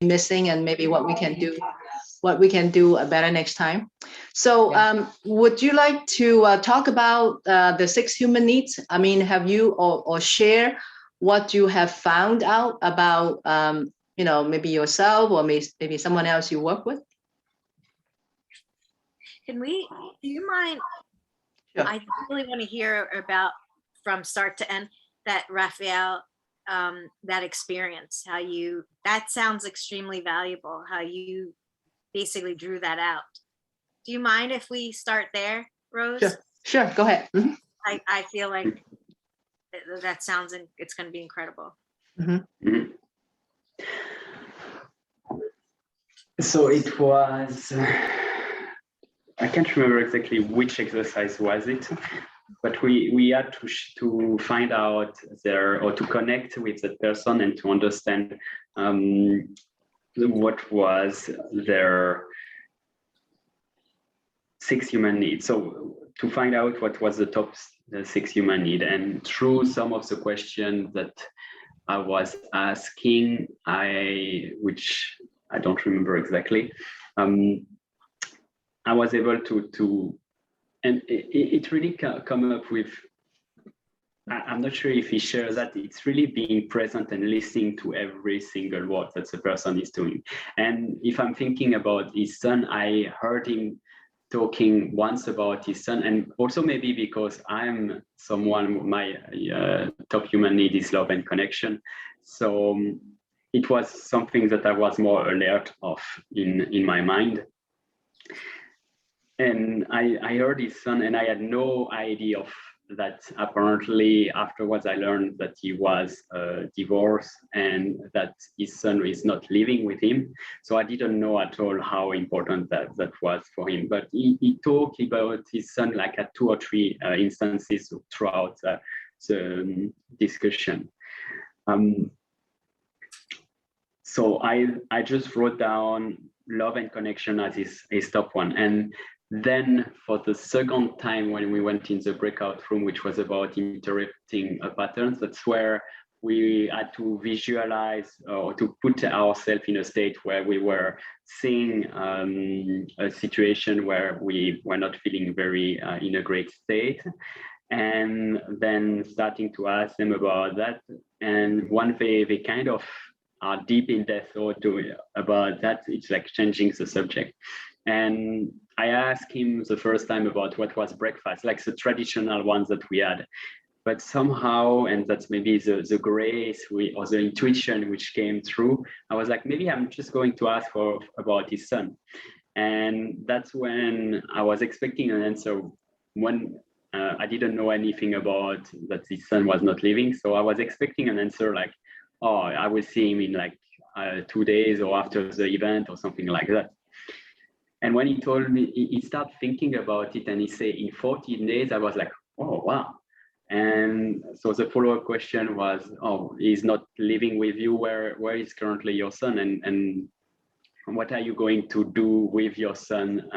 missing and maybe what we can do better next time. So would you like to talk about the 6 human needs? I mean, have you or share what you have found out about, maybe yourself or maybe someone else you work with? Do you mind? Sure. I really want to hear about from start to end that Raphael, that experience, that sounds extremely valuable, how you basically drew that out. Do you mind if we start there, Rose? Sure, go ahead. Mm-hmm. I feel like that sounds, it's going to be incredible. Mm-hmm. Mm-hmm. So it was, I can't remember exactly which exercise was it, but we had to find out or to connect with that person and to understand what was their 6 human needs. So to find out what was the top 6 human need, and through some of the questions that I was asking, which I don't remember exactly, I was able to and it really come up with, I'm not sure if he shares that, it's really being present and listening to every single word that the person is doing. And if I'm thinking about his son, I heard him talking once about his son, and also maybe because I'm someone, my top human need is love and connection. So it was something that I was more alert of in my mind. And I heard his son, and I had no idea of that. Apparently, afterwards, I learned that he was divorced and that his son is not living with him. So I didn't know at all how important that was for him. But he talked about his son like at 2 or 3 instances throughout the discussion. So I just wrote down love and connection as his top one. And then for the second time, when we went in the breakout room, which was about interrupting patterns, that's where we had to visualize or to put ourselves in a state where we were seeing a situation where we were not feeling very in a great state. And then starting to ask them about that. And one way they kind of are deep in their thought about that, it's like changing the subject. And I asked him the first time about what was breakfast, like the traditional ones that we had. But somehow, and that's maybe the grace or the intuition which came through, I was like, maybe I'm just going to ask about his son. And that's when I was expecting an answer when I didn't know anything about that his son was not living. So I was expecting an answer like, oh, I will see him in like 2 days or after the event or something like that. And when he told me, he started thinking about it and he said in 14 days, I was like, oh, wow. And so the follow-up question was, oh, he's not living with you. Where is currently your son? And what are you going to do with your son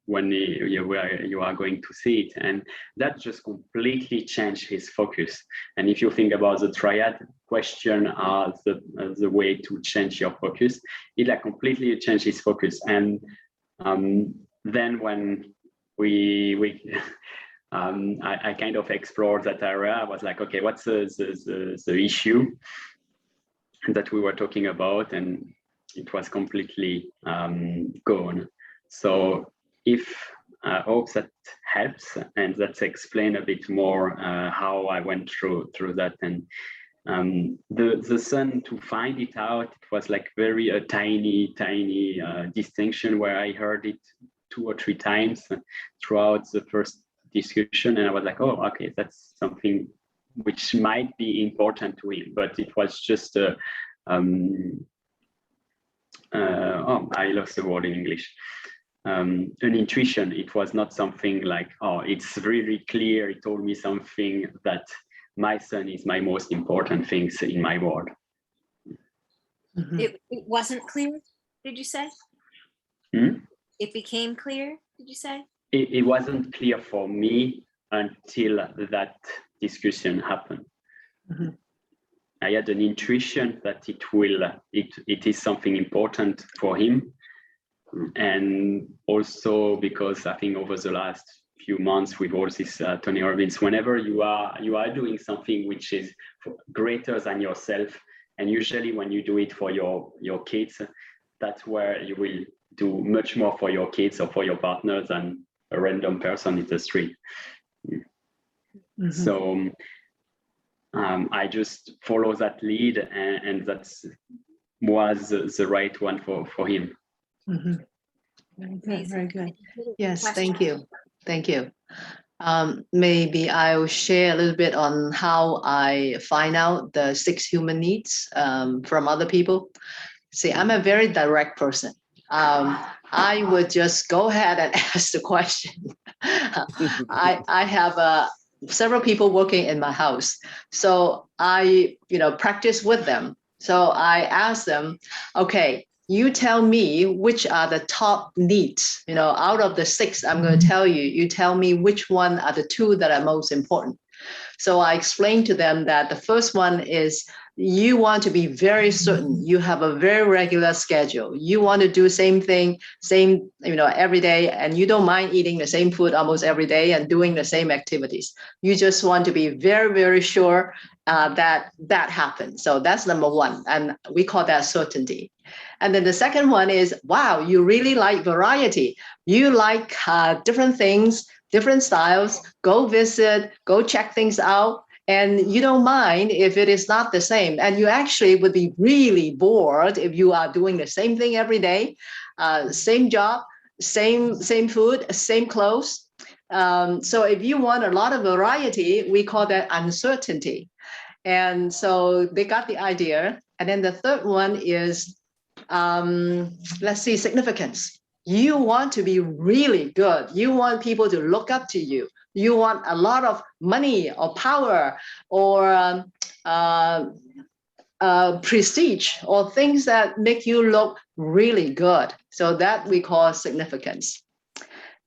when you are going to see it? And that just completely changed his focus. And if you think about the triad question as the way to change your focus, it like completely changed his focus. And then when I kind of explored that area, I was like, okay, what's the issue that we were talking about? And it was completely gone. So I hope that helps, and that explain a bit more how I went through that. And the son, to find it out, it was like a tiny distinction where I heard it 2 or 3 times throughout the first discussion, and I was like, oh, okay, that's something which might be important to him, but it was just I lost the word in English. An intuition. It was not something like, oh, it's really clear. He told me something that my son is my most important things in my world. Mm-hmm. It wasn't clear, did you say? It became clear, did you say? It wasn't clear for me until that discussion happened. Mm-hmm. I had an intuition that it is something important for him. And also because I think over the last few months with all this Tony Robbins, whenever you are doing something which is greater than yourself, and usually when you do it for your kids, that's where you will do much more for your kids or for your partner than a random person in the street. Mm-hmm. So I just follow that lead, and that was the right one for him. Mm-hmm. Very good, very good. Yes, Question. thank you. Maybe I'll share a little bit on how I find out the 6 human needs from other people. See, I'm a very direct person. I would just go ahead and ask the question. I have several people working in my house, so I practice with them. So I ask them, okay, you tell me which are the top needs, out of the 6 I'm going to tell you, you tell me which one are the 2 that are most important. So I explained to them that the first one is you want to be very certain you have a very regular schedule. You want to do same thing, every day, and you don't mind eating the same food almost every day and doing the same activities. You just want to be very, very sure that happens. So that's number 1, and we call that certainty. And then the second one is, wow, you really like variety. You like different things, different styles, go visit, go check things out. And you don't mind if it is not the same. And you actually would be really bored if you are doing the same thing every day, same job, same food, same clothes. So if you want a lot of variety, we call that uncertainty. And so they got the idea. And then the third one is, let's see, significance. You want to be really good. You want people to look up to you. You want a lot of money or power or prestige or things that make you look really good. So that we call significance.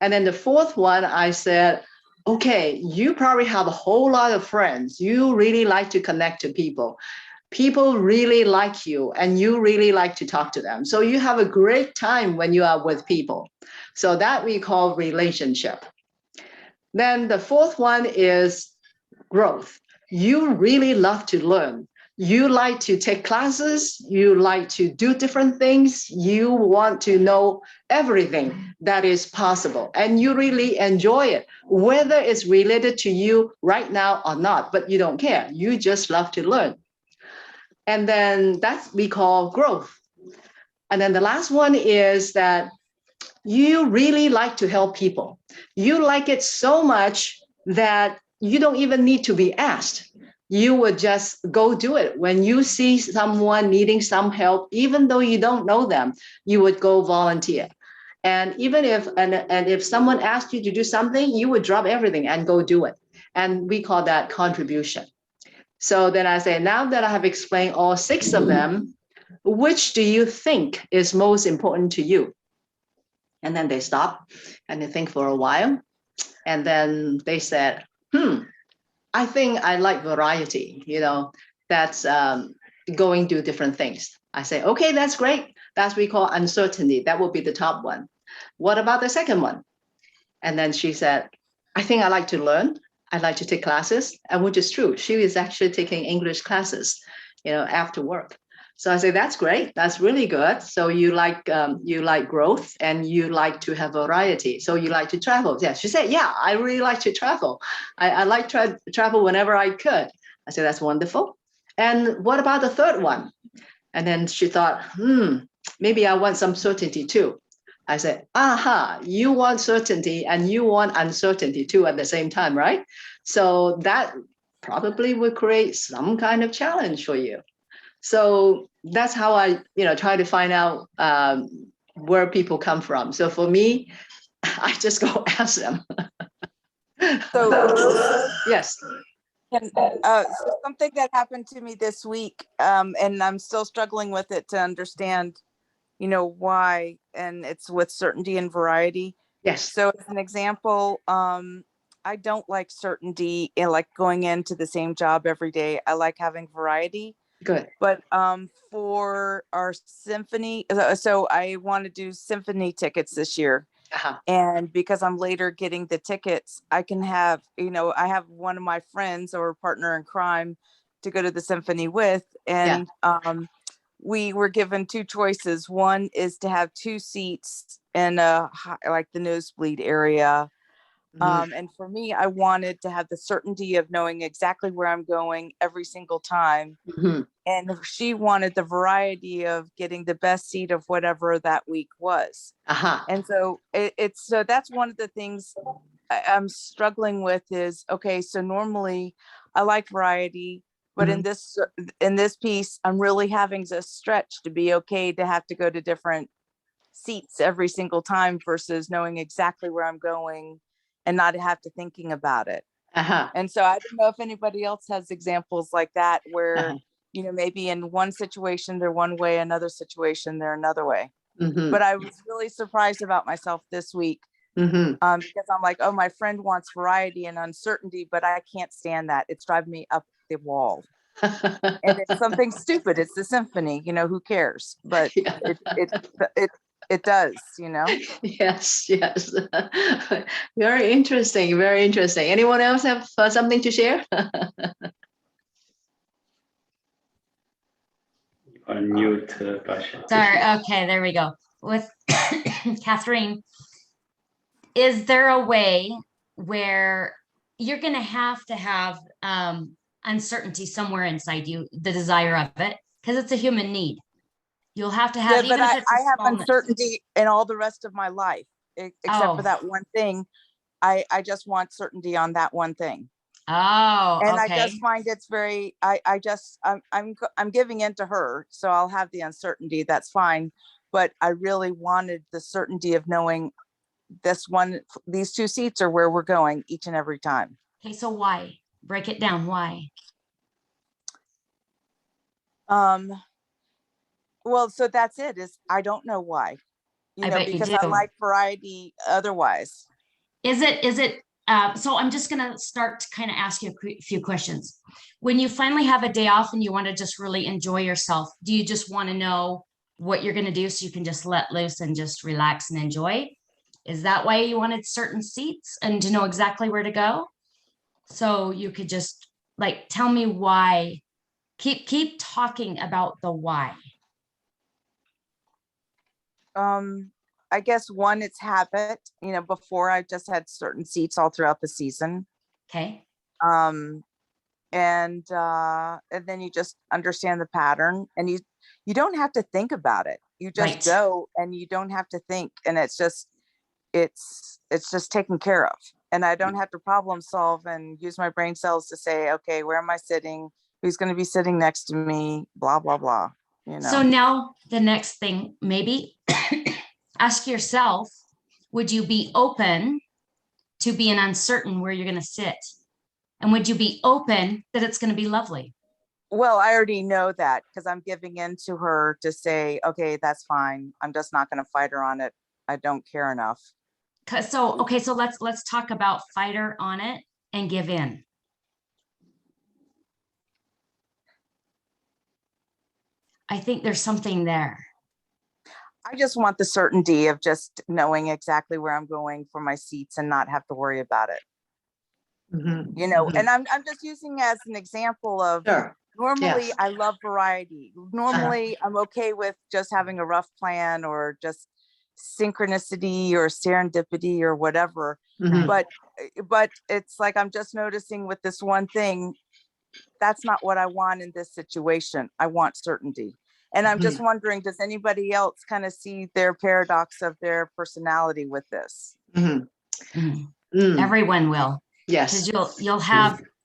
And then the fourth one, I said, okay, you probably have a whole lot of friends. You really like to connect to people. People really like you and you really like to talk to them. So you have a great time when you are with people. So that we call relationship. Then the fourth one is growth. You really love to learn. You like to take classes. You like to do different things. You want to know everything that is possible. And you really enjoy it, whether it's related to you right now or not, but you don't care. You just love to learn. And then that's we call growth. And then the last one is that you really like to help people. You like it so much that you don't even need to be asked. You would just go do it. When you see someone needing some help, even though you don't know them, you would go volunteer. And even if someone asked you to do something, you would drop everything and go do it. And we call that contribution. So then I say, now that I have explained all 6 of them, which do you think is most important to you? And then they stop and they think for a while. And then they said, I think I like variety, that's going to different things. I say, okay, that's great. That's what we call uncertainty. That will be the top one. What about the second one? And then she said, I think I like to learn. I like to take classes, and which is true. She is actually taking English classes, after work. So I say, that's great. That's really good. So you like growth and you like to have variety. So you like to travel. Yeah. She said, yeah, I really like to travel. I like to travel whenever I could. I said, that's wonderful. And what about the third one? And then she thought, maybe I want some certainty too. I said, you want certainty and you want uncertainty too at the same time, right? So that probably would create some kind of challenge for you. So that's how I, try to find out where people come from. So for me, I just go ask them. So yes. So something that happened to me this week, and I'm still struggling with it to understand, why, and it's with certainty and variety. Yes. So as an example, I don't like certainty in like going into the same job every day. I like having variety. Good. But for our symphony, so I want to do symphony tickets this year. Uh-huh. And because I'm later getting the tickets, I can have, I have one of my friends or partner in crime to go to the symphony with. And we were given two choices. One is to have two seats in like the nosebleed area. Mhm. And for me, I wanted to have the certainty of knowing exactly where I'm going every single time. Mhm. And she wanted the variety of getting the best seat of whatever that week was. Uh-huh. And so so that's one of the things I'm struggling with is, okay, so normally I like variety, but in this piece, I'm really having to stretch to be okay to have to go to different seats every single time versus knowing exactly where I'm going and not have to thinking about it. Uh-huh. And so I don't know if anybody else has examples like that where, Uh-huh. maybe in one situation they're one way, another situation they're another way. Mhm. But I was really surprised about myself this week Mhm. because I'm like, oh, my friend wants variety and uncertainty, but I can't stand that. It's driving me up the wall. And it's something stupid. It's the symphony, who cares? But Yeah. it does, Yes, yes. Very interesting, very interesting. Anyone else have something to share? Unmute, Pasha. Sorry. Okay, there we go. With Catherine, is there a way where you're going to have uncertainty somewhere inside you, the desire of it, because it's a human need. You'll have to have, but even if it's I a have small uncertainty in all the rest of my life, except for Oh. that one thing. I just want certainty on that one thing. Oh, And okay. I just find it's very, I'm giving in to her, so I'll have the uncertainty, that's fine. But I really wanted the certainty of knowing these two seats are where we're going each and every time. Okay, so why? Break it down. Why? Well, so that's it, is I don't know why, I bet you because do. I like variety otherwise. Is it, so I'm just going to start to kind of ask you a few questions. When you finally have a day off and you want to just really enjoy yourself, do you just want to know what you're going to do so you can just let loose and just relax and enjoy? Is that why you wanted certain seats and to know exactly where to go? So you could just like, tell me why, keep talking about the why. I guess one, it's habit, before I just had certain seats all throughout the season. Okay. And then you just understand the pattern and you don't have to think about it. You just Right. go and you don't have to think. And it's just taken care of. And I don't have to problem solve and use my brain cells to say, okay, where am I sitting? Who's going to be sitting next to me? Blah, blah, blah. So now the next thing, maybe ask yourself, would you be open to being uncertain where you're going to sit? And would you be open that it's going to be lovely? Well, I already know that because I'm giving in to her to say, okay, that's fine. I'm just not going to fight her on it. I don't care enough. So, okay, so let's talk about fighter on it and give in. I think there's something there. I just want the certainty of just knowing exactly where I'm going for my seats and not have to worry about it. Mhm. And I'm just using as an example of Sure. normally Yes. I love variety. Normally I'm okay with just having a rough plan or just synchronicity or serendipity or whatever. Mhm. But it's like, I'm just noticing with this one thing, that's not what I want in this situation. I want certainty. And I'm just wondering, does anybody else kind of see their paradox of their personality with this? Mhm. Mhm. Mm. Everyone will. Yes. Because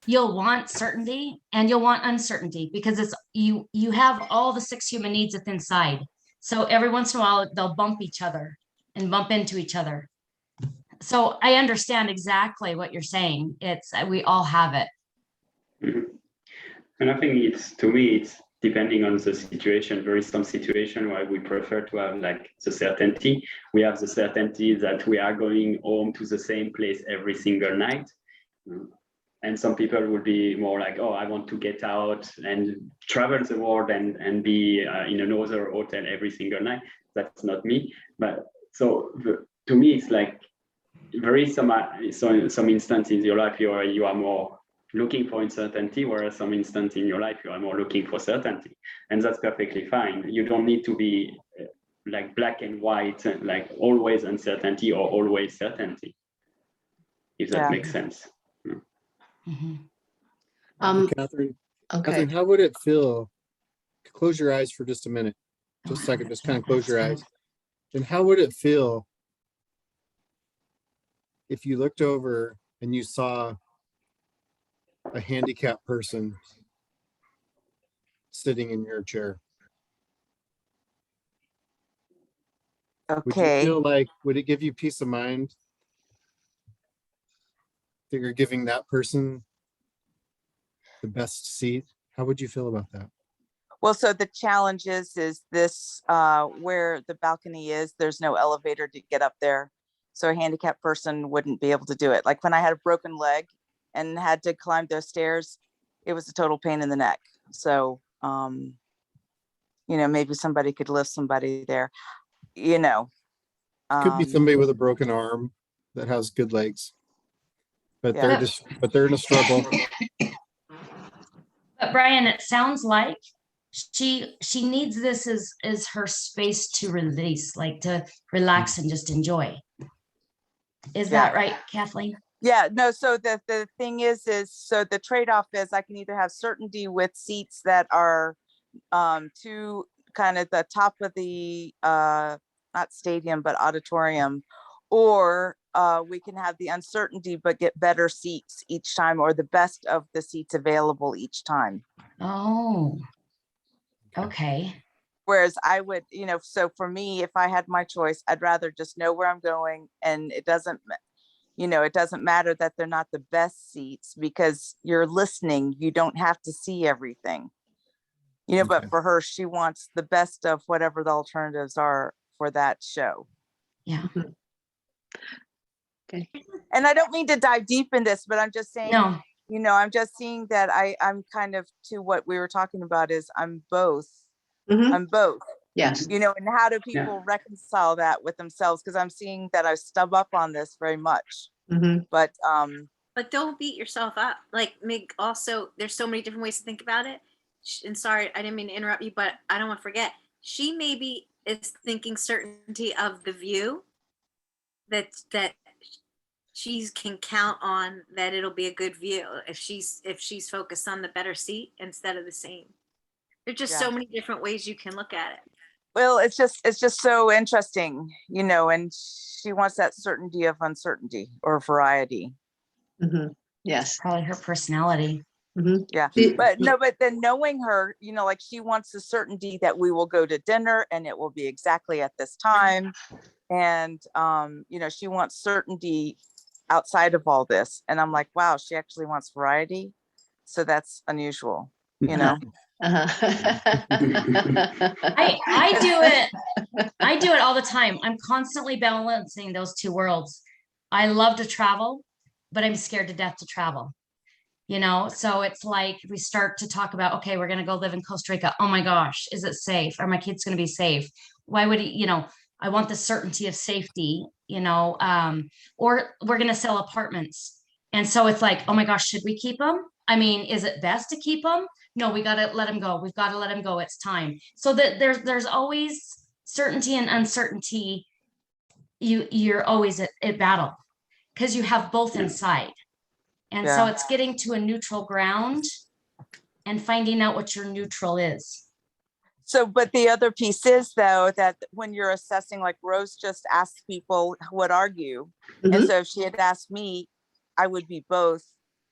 you'll want certainty and you'll want uncertainty because it's you have all the 6 human needs within inside. So every once in a while they'll bump each other and bump into each other. So I understand exactly what you're saying. It's we all have it. And I think to me, it's depending on the situation. There is some situation where we prefer to have like the certainty. We have the certainty that we are going home to the same place every single night. And some people will be more like, oh, I want to get out and travel the world and be in another hotel every single night. That's not me. But so to me, it's like some instance in your life, you are more looking for uncertainty, whereas some instance in your life, you are more looking for certainty. And that's perfectly fine. You don't need to be like black and white, like always uncertainty or always certainty, if that Yeah. makes sense. Mhm. Catherine, Okay. Catherine, how would it feel? Close your eyes for just a minute, just a second, just kind of close your eyes. And how would it feel if you looked over and you saw a handicapped person sitting in your chair? Would you Okay. feel like, would it give you peace of mind that you're giving that person the best seat? How would you feel about that? Well, so the challenge is this, where the balcony is, there's no elevator to get up there. So a handicapped person wouldn't be able to do it. Like when I had a broken leg and had to climb those stairs, it was a total pain in the neck. So, maybe somebody could lift somebody there, Could be um, somebody with a broken arm that has good legs, but Yeah. they're in a struggle. But Brian, it sounds like she needs this as her space to release, like to relax and just enjoy. Is Yeah. that right, Kathleen? Yeah, no, so the thing is so the trade-off is I can either have certainty with seats that are to kind of the top of the not stadium but auditorium, or we can have the uncertainty but get better seats each time, or the best of the seats available each time. Oh, okay. Whereas I would, so for me, if I had my choice, I'd rather just know where I'm going, and it doesn't matter that they're not the best seats because you're listening. You don't have to see everything, but Okay. for her, she wants the best of whatever the alternatives are for that show. Yeah. Okay. And I don't mean to dive deep in this, but I'm just saying, No. I'm just seeing that I'm kind of to what we were talking about is I'm both. Mhm. I'm both. Yes. And how do people reconcile that with themselves? Because I'm seeing that I stub up on this very much. Mhm. But don't beat yourself up. Like Mig, also, there's so many different ways to think about it. And sorry, I didn't mean to interrupt you, but I don't want to forget. She maybe is thinking certainty of the view that she can count on, that it'll be a good view if she's focused on the better seat instead of the same. There's just so many different ways you can look at it. well, it's just so interesting, and she wants that certainty of uncertainty or variety. Mhm. Yes. Probably her personality. Mhm. Yeah. The- But then knowing her, like she wants the certainty that we will go to dinner and it will be exactly at this time. And, she wants certainty outside of all this. And I'm like, wow, she actually wants variety. So that's unusual, Uh-huh. I do it all the time. I'm constantly balancing those two worlds. I love to travel, but I'm scared to death to travel. So it's like we start to talk about, okay, we're going to go live in Costa Rica. Oh my gosh, is it safe? Are my kids going to be safe? Why would he, I want the certainty of safety, or we're going to sell apartments. And so it's like, oh my gosh, should we keep them? I mean, is it best to keep them? No, we got to let them go. We've got to let them go. It's time. So that there's always certainty and uncertainty. You're always at battle because you have both inside. And so it's getting to a neutral ground and finding out what your neutral is. So, but the other piece is though, that when you're assessing, like Rose just asked people what are you? And Mhm. so if she had asked me, I would be both,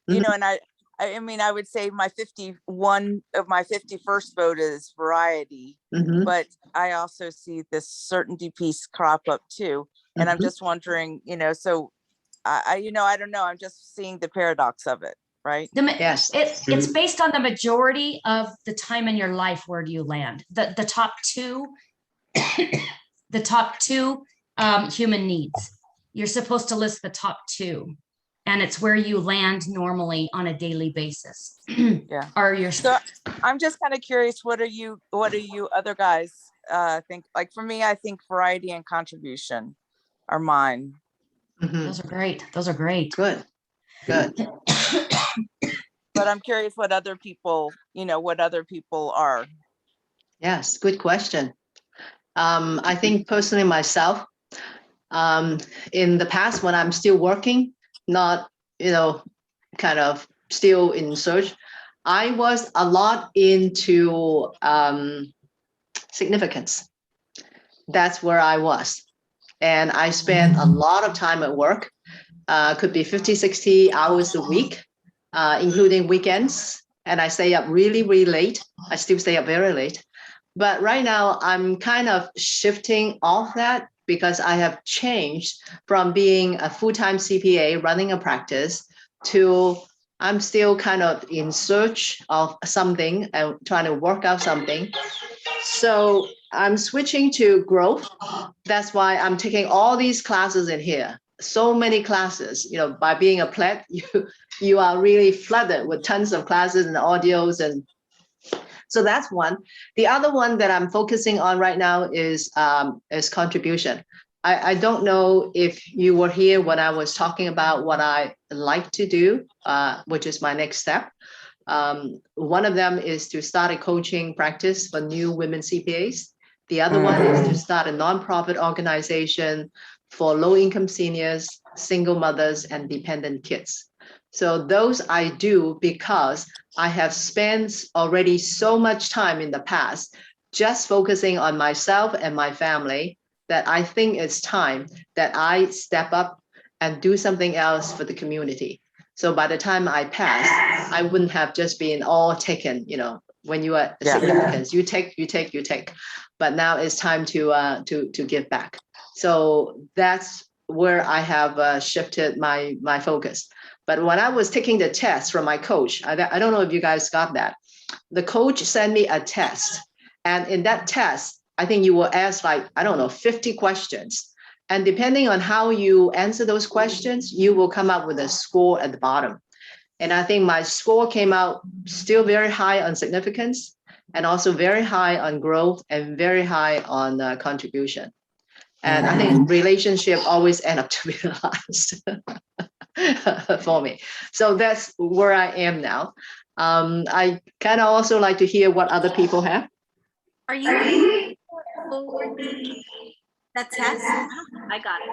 and I would say my 51 of my 51st vote is variety, Mhm. but I also see this certainty piece crop up too. And I'm Mhm. just wondering, so I don't know. I'm just seeing the paradox of it, right? Yes. It's based on the majority of the time in your life. Where do you land? The top two, the top two human needs. You're supposed to list the top two. and it's where you land normally on a daily basis. Yeah. Or your, So I'm just kind of curious, what do you other guys think? Like for me, I think variety and contribution are mine. Mhm. those are great. Those are great. Good, good. But I'm curious what other people, what other people are. Yes, good question. I think personally myself, in the past when I'm still working, not, kind of still in search, I was a lot into significance. That's where I was. And I spent a lot of time at work, could be 50, 60 hours a week, including weekends. And I stay up really, really late. I still stay up very late. But right now, I'm kind of shifting off that because I have changed from being a full-time CPA running a practice to I'm still kind of in search of something and trying to work out something. So I'm switching to growth. That's why I'm taking all these classes in here. So many classes, by being a plat, you are really flooded with tons of classes and audios, and so that's one. The other one that I'm focusing on right now is contribution. I don't know if you were here when I was talking about what I like to do, which is my next step. One of them is to start a coaching practice for new women CPAs. The other one is to start a nonprofit organization for low-income seniors, single mothers, and dependent kids. So those I do because I have spent already so much time in the past just focusing on myself and my family that I think it's time that I step up and do something else for the community. So by the time I pass, I wouldn't have just been all taken, when you are significance, you take. But now it's time to give back. So that's where I have shifted my focus. But when I was taking the test from my coach, I don't know if you guys got that. The coach sent me a test. And in that test, I think you were asked 50 questions. And depending on how you answer those questions, you will come up with a score at the bottom. And I think my score came out still very high on significance and also very high on growth and very high on contribution. And I think relationship always end up to be the last for me. So that's where I am now. I kind of also like to hear what other people have. Are you able to forward that test? I got it.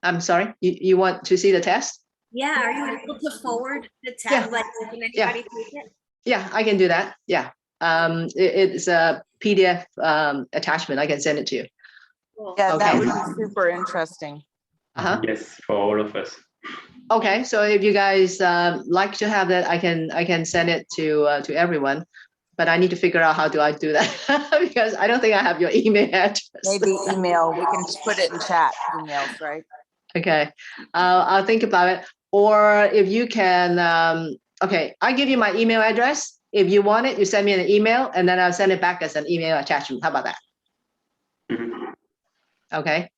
I'm sorry, you want to see the test? Yeah, are you able to forward the test? Yeah. Like, can anybody take it? Yeah, I can do that. Yeah. It's a PDF attachment. I can send it to you. Cool. Yeah, that Okay. would be super interesting. Uh-huh. Yes, for all of us. Okay, so if you guys like to have that, I can send it to everyone, but I need to figure out how do I do that because I don't think I have your email address. Maybe email, we can just put it in chat, emails, right? Okay, I'll think about it. Or if you can, okay, I give you my email address. If you want it, you send me an email and then I'll send it back as an email attachment. How about that? Mhm. Okay.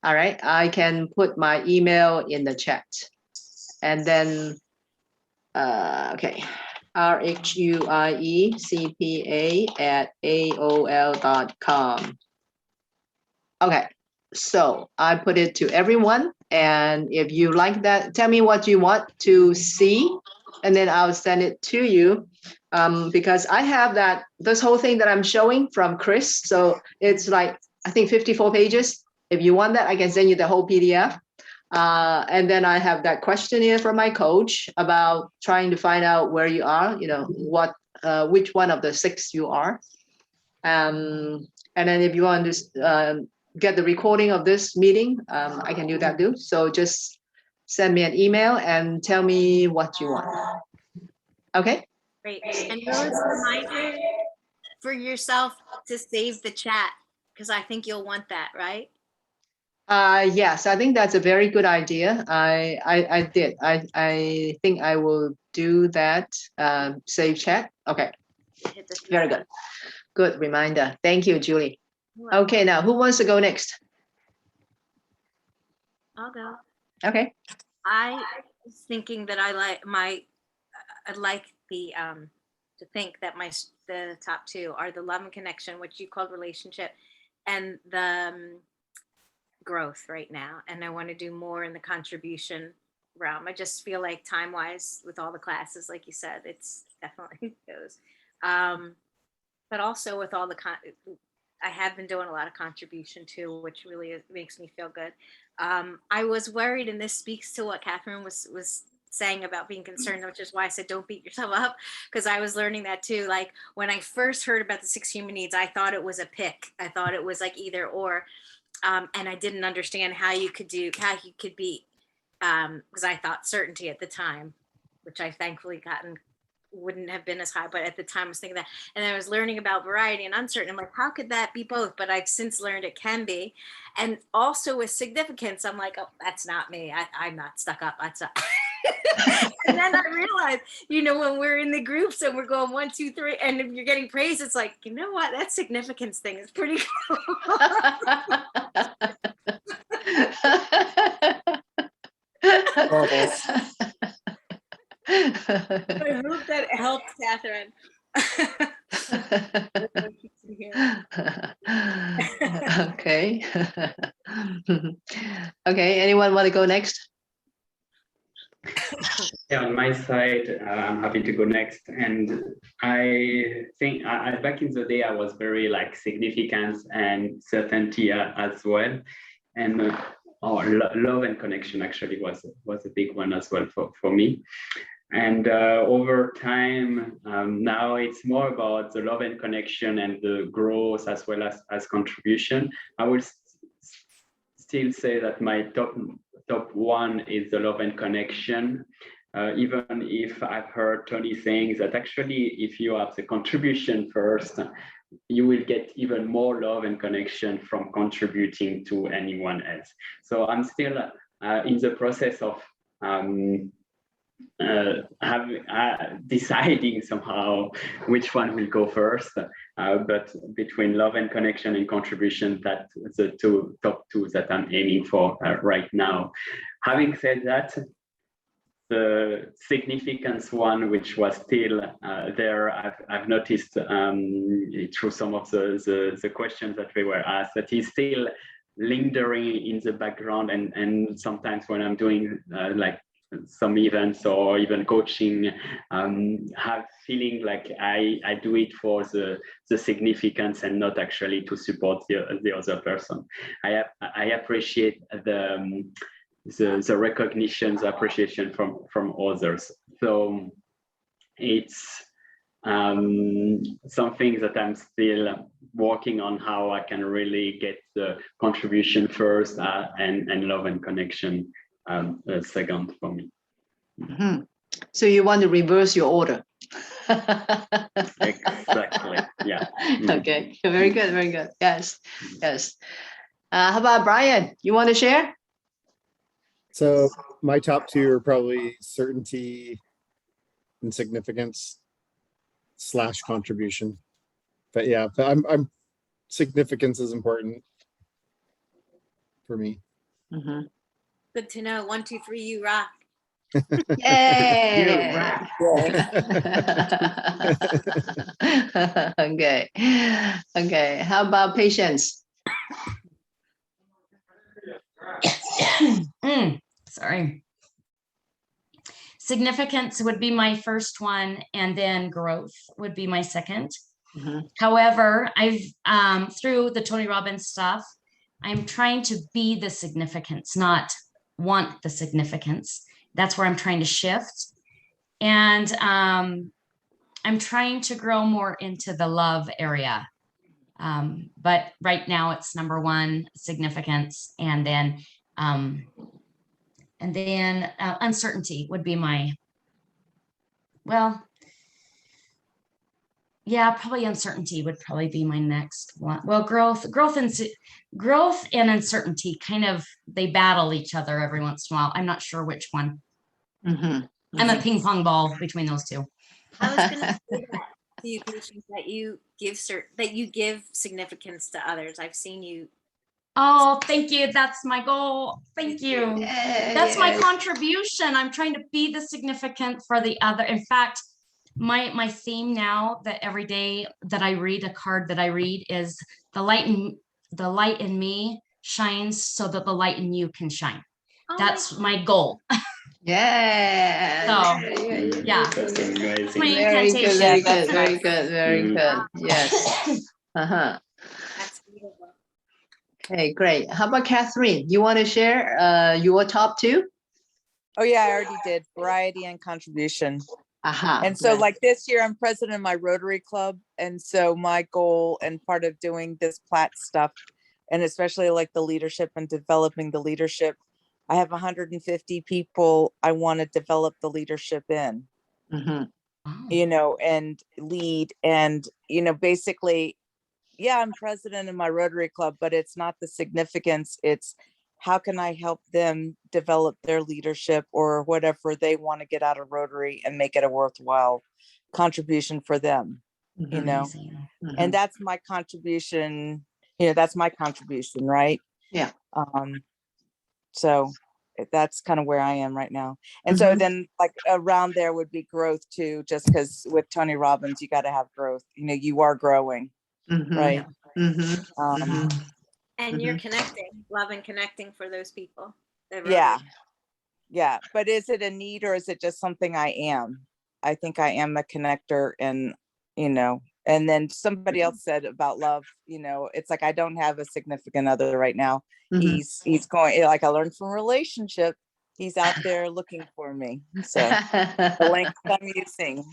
All right. I can put my email in the chat. And then, okay, rhuiecpa@aol.com. Okay, so I put it to everyone. And if you like that, tell me what you want to see, and then I'll send it to you. Because I have this whole thing that I'm showing from Chris. So it's like, I think 54 pages. If you want that, I can send you the whole PDF. And then I have that questionnaire from my coach about trying to find out where you are, which one of the 6 you are. And then if you want to get the recording of this meeting, I can do that too. So just send me an email and tell me what you want. Okay. Great. And Rose, reminder for yourself to save the chat because I think you'll want that, right? Yes, I think that's a very good idea. I did. I think I will do that. Save chat. Okay. Hit the Very good. Good reminder. Thank you, Julie. Well, Okay, now who wants to go next? I'll go. Okay. I was thinking that I'd like to think that the top two are the love and connection, which you called relationship, and the growth right now. And I want to do more in the contribution realm. I just feel like time wise with all the classes, like you said, it's definitely goes. But also with all I have been doing a lot of contribution too, which really makes me feel good. I was worried, and this speaks to what Catherine was saying about being concerned, which is why I said don't beat yourself up, because I was learning that too. Like when I first heard about the 6 human needs, I thought it was a pick. I thought it was like either or, and I didn't understand how you could be, because I thought certainty at the time, which I thankfully gotten wouldn't have been as high, but at the time I was thinking that. And I was learning about variety and uncertain. I'm like, how could that be both? But I've since learned it can be. And also with significance, I'm like, oh, that's not me. I'm not stuck up. That's not. And then I realized, when we're in the groups and we're going 1, 2, 3, and if you're getting praise, it's like, you know what? That significance thing is pretty cool. I hope that helped, Catherine. Okay. Okay, anyone want to go next? Yeah, on my side, I'm happy to go next. And I think back in the day, I was very like significance and certainty as well. And love and connection actually was a big one as well for me. And over time, now it's more about the love and connection and the growth as well as contribution. I will still say that my top one is the love and connection. Even if I've heard Tony saying that actually, if you have the contribution first, you will get even more love and connection from contributing to anyone else. So I'm still in the process of deciding somehow which one will go first, but between love and connection and contribution, that's the top two that I'm aiming for right now. Having said that, the significance one, which was still there, I've noticed through some of the questions that we were asked, that is still lingering in the background, and sometimes when I'm doing like some events or even coaching, have feeling like I do it for the significance and not actually to support the other person. I appreciate the recognition, the appreciation from others. So it's something that I'm still working on, how I can really get the contribution first and love and connection second for me. Mm-hmm. So you want to reverse your order? Exactly. Yeah. Okay. Very good. Very good. Yes. Yes. How about Brian? You want to share? So my top two are probably certainty and significance / contribution. But yeah, I'm significance is important for me. Mm-hmm. Good to know. 1, 2, 3, you rock. Yeah. Okay. Okay. How about patience? Sorry. Significance would be my first one, and then growth would be my second. Mm-hmm. However, I've through the Tony Robbins stuff, I'm trying to be the significance, not want the significance. That's where I'm trying to shift. And I'm trying to grow more into the love area. But right now it's number one, significance, and then uncertainty would be my, probably uncertainty would probably be my next one. Well, growth and uncertainty kind of, they battle each other every once in a while. I'm not sure which one. Mm-hmm. I'm a ping pong ball between those two. I was going to say that to you, patients, that you give significance to others. I've seen you Oh, thank you. That's my goal. Thank you. That's my contribution. I'm trying to be the significant for the other. In fact, my theme now that every day that I read a card that I read is the light in me shines so that the light in you can shine. Oh my That's my goal. Yeah. So, yeah. Amazing, It's my amazing. Very good, incantation. very That's good, very nice. good, very Mm. good. Yes. Uh-huh. That's beautiful. Okay, great. How about Catherine? You want to share your top two? Oh, yeah, I already did variety and contribution. Aha. And so good. like this year, I'm president of my Rotary Club. And so my goal and part of doing this Platt stuff, and especially like the leadership and developing the leadership, I have 150 people I want to develop the leadership in, Mhm. Oh. and lead. And, basically, yeah, I'm president of my Rotary Club, but it's not the significance. It's how can I help them develop their leadership or whatever they want to get out of Rotary and make it a worthwhile contribution for them, Mhm. Amazing. Mhm. and that's my contribution. That's my contribution, right? Yeah. So that's kind of where I am right now. And so Mhm. then like around there would be growth too, just because with Tony Robbins, you got to have growth. You are growing, Mhm. right? Mhm. Um, Mhm. And you're connecting, love and connecting for those people. the yeah. Rotary. Yeah. But is it a need or is it just something I am? I think I am a connector and then somebody else said about love, it's like, I don't have a significant other right now. Mhm. He's going, like I learned from relationship, he's out there looking for me. So the language I'm using,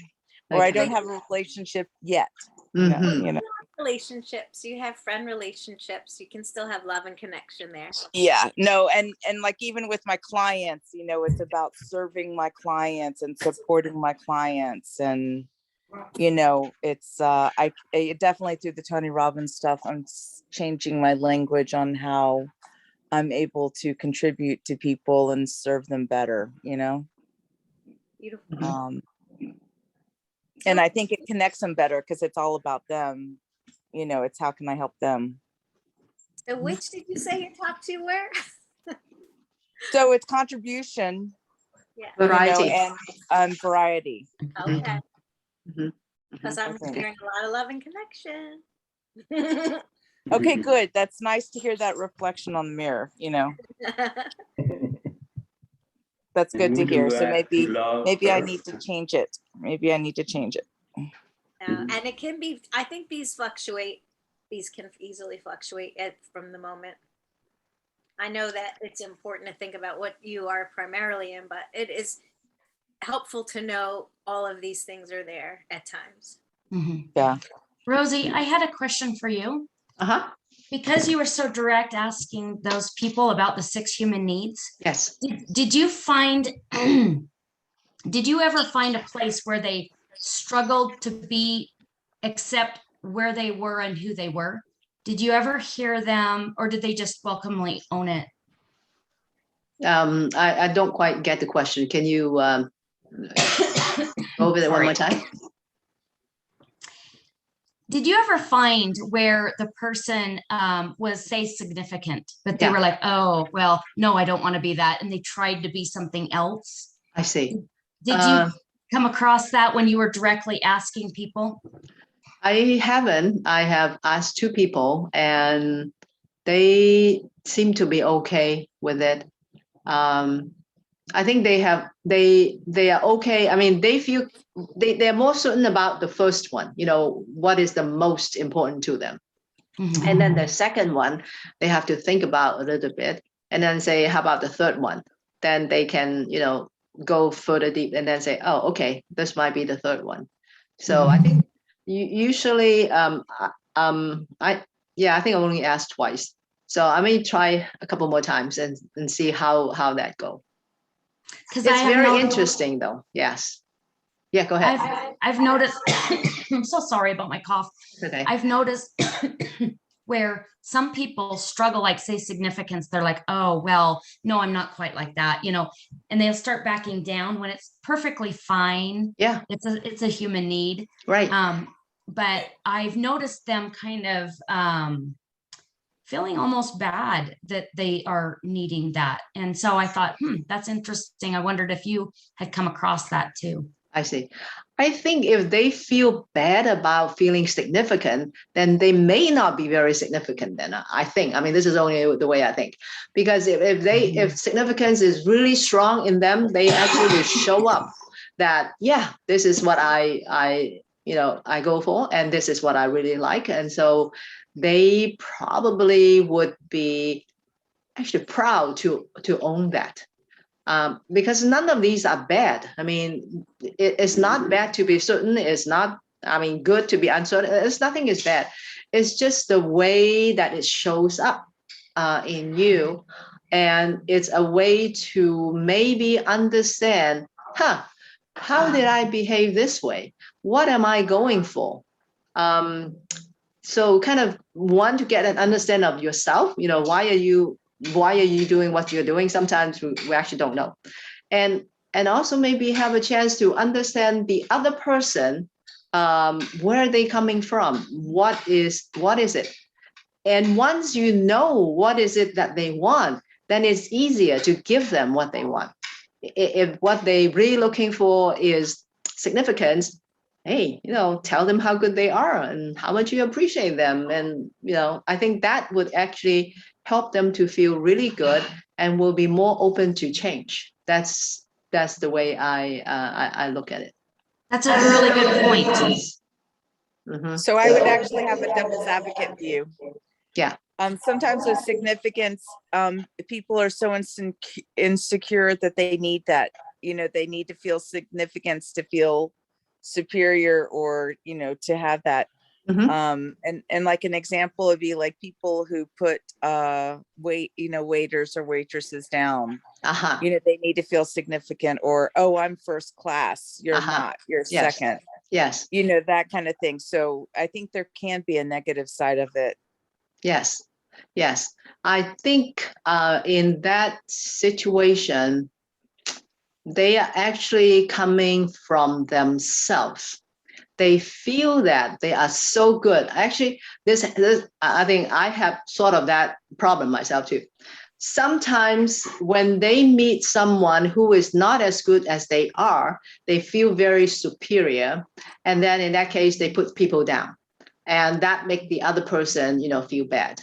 or I Okay. don't have a relationship yet. Mhm. Relationships, you have friend relationships, you can still have love and connection there. Yeah, no, and like even with my clients, it's about serving my clients and supporting my clients, and it's I definitely through the Tony Robbins stuff, I'm changing my language on how I'm able to contribute to people and serve them better, Beautiful. Mhm. and I think it connects them better because it's all about them. It's how can I help them. So which did you say your top two were? So it's contribution, Yeah. Variety. and variety. Okay. Mhm. Because I'm Okay. hearing a lot of love and connection. Okay, good. That's nice to hear that reflection on the mirror, That's good to Would hear. you So like to love maybe I first? need to change it. Maybe I need to change it. And it can be, I think these fluctuate. These can easily fluctuate from the moment. I know that it's important to think about what you are primarily in, but it is helpful to know all of these things are there at times. Mhm. Yeah. Rosie, I had a question for you. Uh-huh. Because you were so direct asking those people about the 6 human needs, Yes. did you find, did you ever find a place where they struggled to accept where they were and who they were? Did you ever hear them, or did they just welcomely own it? I don't quite get the question. Can you go over that one more time? Did you ever find where the person was, say, significant, but they Yeah. were like, oh, well, no, I don't want to be that, and they tried to be something else? I see. Did you come across that when you were directly asking people? I haven't. I have asked 2 people and they seem to be okay with it. I think they are okay. I mean, they feel they're more certain about the first one, what is the most important to them. Mhm. And then the second one, they have to think about a little bit and then say, how about the third one? Then they can, go further deep and then say, oh, okay, this might be the third one. So I think usually, I think I only asked twice. So I may try a couple more times and see how that go. Because It's very interesting though. Yes. Yeah, go ahead. I've noticed, I'm so sorry about my cough. Okay. I've noticed where some people struggle, like say significance, they're like, oh, well, no, I'm not quite like that, and they'll start backing down when it's perfectly fine. Yeah. It's a human need. Right. But I've noticed them kind of feeling almost bad that they are needing that. And so I thought, that's interesting. I wondered if you had come across that too. I see. I think if they feel bad about feeling significant, then they may not be very significant. Then I think, I mean, this is only the way I think, because if significance is really strong in them, they actually will show up that, yeah, this is what I go for, and this is what I really like. And so they probably would be actually proud to own that. Because none of these are bad. I mean, it's not bad to be certain. It's not, I mean, good to be uncertain. It's nothing is bad. It's just the way that it shows up in you. And it's a way to maybe understand, how did I behave this way? What am I going for? So kind of want to get an understanding of yourself, why are you doing what you're doing? Sometimes we actually don't know. And also maybe have a chance to understand the other person, where are they coming from? What is it? And once you know what is it that they want, then it's easier to give them what they want. If what they're really looking for is significance, hey, tell them how good they are and how much you appreciate them. And, I think that would actually help them to feel really good and will be more open to change. That's the way I look at it. That's a really good point. Mhm. So I would actually have a devil's advocate view. Yeah. Sometimes with significance, people are so insecure that they need that, they need to feel significance to feel superior, or, to have that. Mhm. And like an example would be like people who put waiters or waitresses down. Uh-huh. They need to feel significant, or, oh, I'm first class, you're Uh-huh. not, you're Yes. second, Yes. that kind of thing. So I think there can be a negative side of it. Yes. Yes. I think in that situation, they are actually coming from themselves. They feel that they are so good. Actually, this I think I have sort of that problem myself too. Sometimes when they meet someone who is not as good as they are, they feel very superior. And then in that case, they put people down. And that makes the other person, feel bad.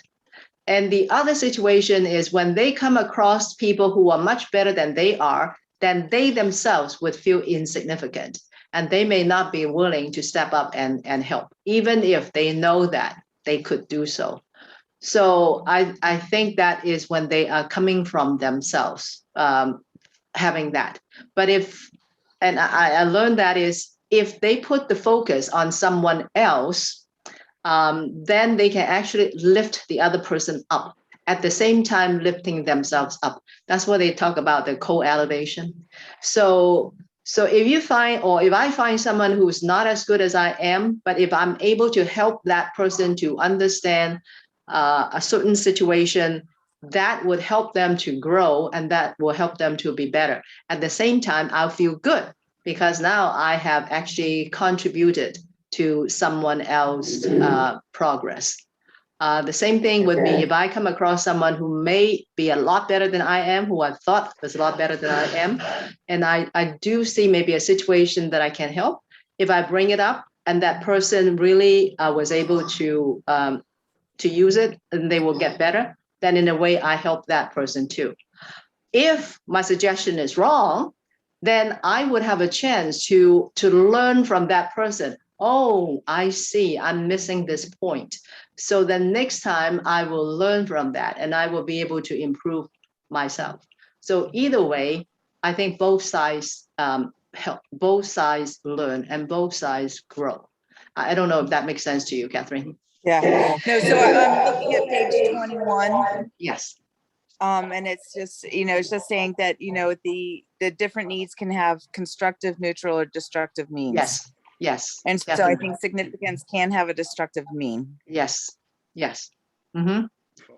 And the other situation is when they come across people who are much better than they are, then they themselves would feel insignificant. And they may not be willing to step up and help, even if they know that they could do so. So I think that is when they are coming from themselves, having that. But I learned that is if they put the focus on someone else, then they can actually lift the other person up at the same time lifting themselves up. That's what they talk about, the co-elevation. So if I find someone who's not as good as I am, but if I'm able to help that person to understand a certain situation, that would help them to grow and that will help them to be better. At the same time, I'll feel good because now I have actually contributed to someone else's progress. The same thing would be if I come across someone who may be a lot better than I am, who I thought was a lot better than I am, and I do see maybe a situation that I can help. If I bring it up and that person really was able to use it and they will get better, then in a way I help that person too. If my suggestion is wrong, then I would have a chance to learn from that person. Oh, I see, I'm missing this point. So then next time I will learn from that and I will be able to improve myself. So either way, I think both sides help, both sides learn and both sides grow. I don't know if that makes sense to you, Catherine. Yeah. No, so I'm looking at page 21. Yes. And it's just, it's just saying that, the different needs can have constructive, neutral, or destructive means. Yes. Yes. And so definitely. I think significance can have a destructive mean. Yes. Yes. Mm-hmm.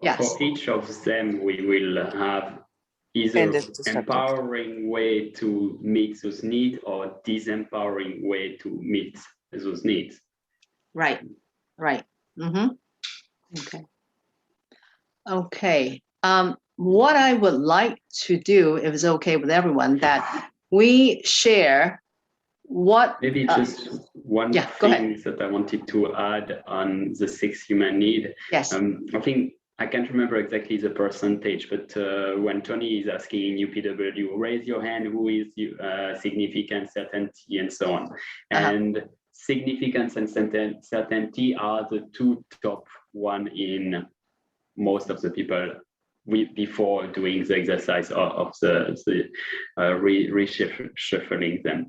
Yes. For each of them, we will have And either it's destructive. empowering way to meet those needs or disempowering way to meet those needs. Right. Right. Mm-hmm. Okay. Okay. What I would like to do, if it's okay with everyone, that we share what. Maybe just one yeah, go ahead. thing that I wanted to add on the 6 human need. Yes. I think I can't remember exactly the percentage, but when Tony is asking UPW, raise your hand, who is significance, certainty, and so on. And significance and certainty are the 2 top one in most of the people before doing the exercise of the reshuffling them.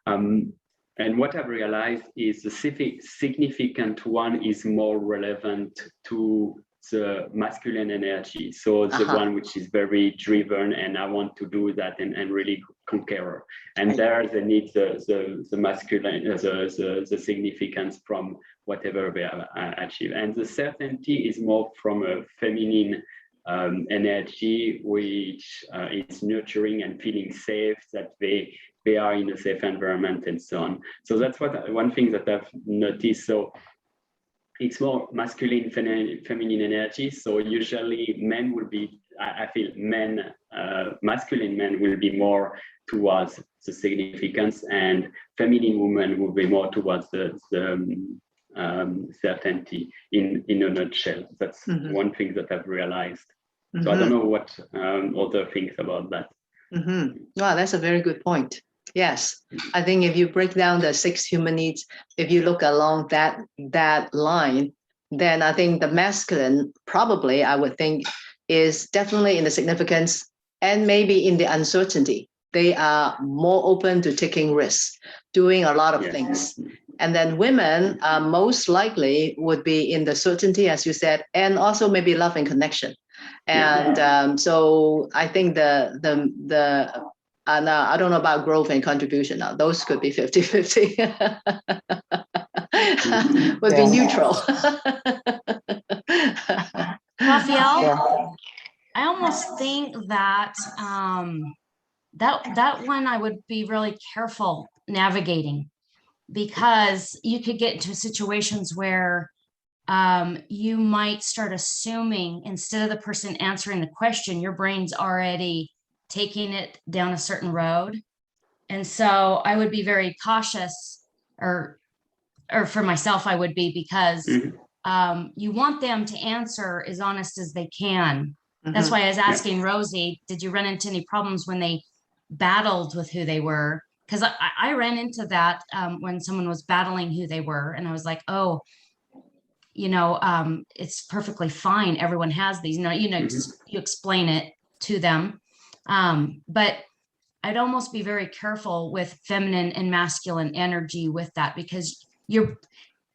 And what I've realized is the significant one is more relevant to the masculine energy. So the one which is very driven and I want to do that and really conqueror. And there they need the masculine, the significance from whatever they achieve. And the certainty is more from a feminine energy, which is nurturing and feeling safe, that they are in a safe environment and so on. So that's one thing that I've noticed. So it's more masculine, feminine energy. So usually men will be, I feel masculine men will be more towards the significance, and feminine women will be more towards the certainty in a nutshell. That's one thing that I've realized. So I don't know what other things about that. Wow, that's a very good point. Yes, I think if you break down the 6 human needs, if you look along that line, then I think the masculine probably, I would think, is definitely in the significance and maybe in the uncertainty. They are more open to taking risks, doing a lot of things. And then women most likely would be in the certainty, as you said, and also maybe love and connection. And so I think and I don't know about growth and contribution now. Those could be 50-50. Would be neutral. Raphael, I almost think that that one I would be really careful navigating, because you could get into situations where you might start assuming, instead of the person answering the question, your brain's already taking it down a certain road. And so I would be very cautious, or for myself, I would be, because you want them to answer as honest as they can. That's why I was asking Rosie, did you run into any problems when they battled with who they were? Because I ran into that when someone was battling who they were, and I was like, oh, it's perfectly fine. Everyone has these. You explain it to them. But I'd almost be very careful with feminine and masculine energy with that, because your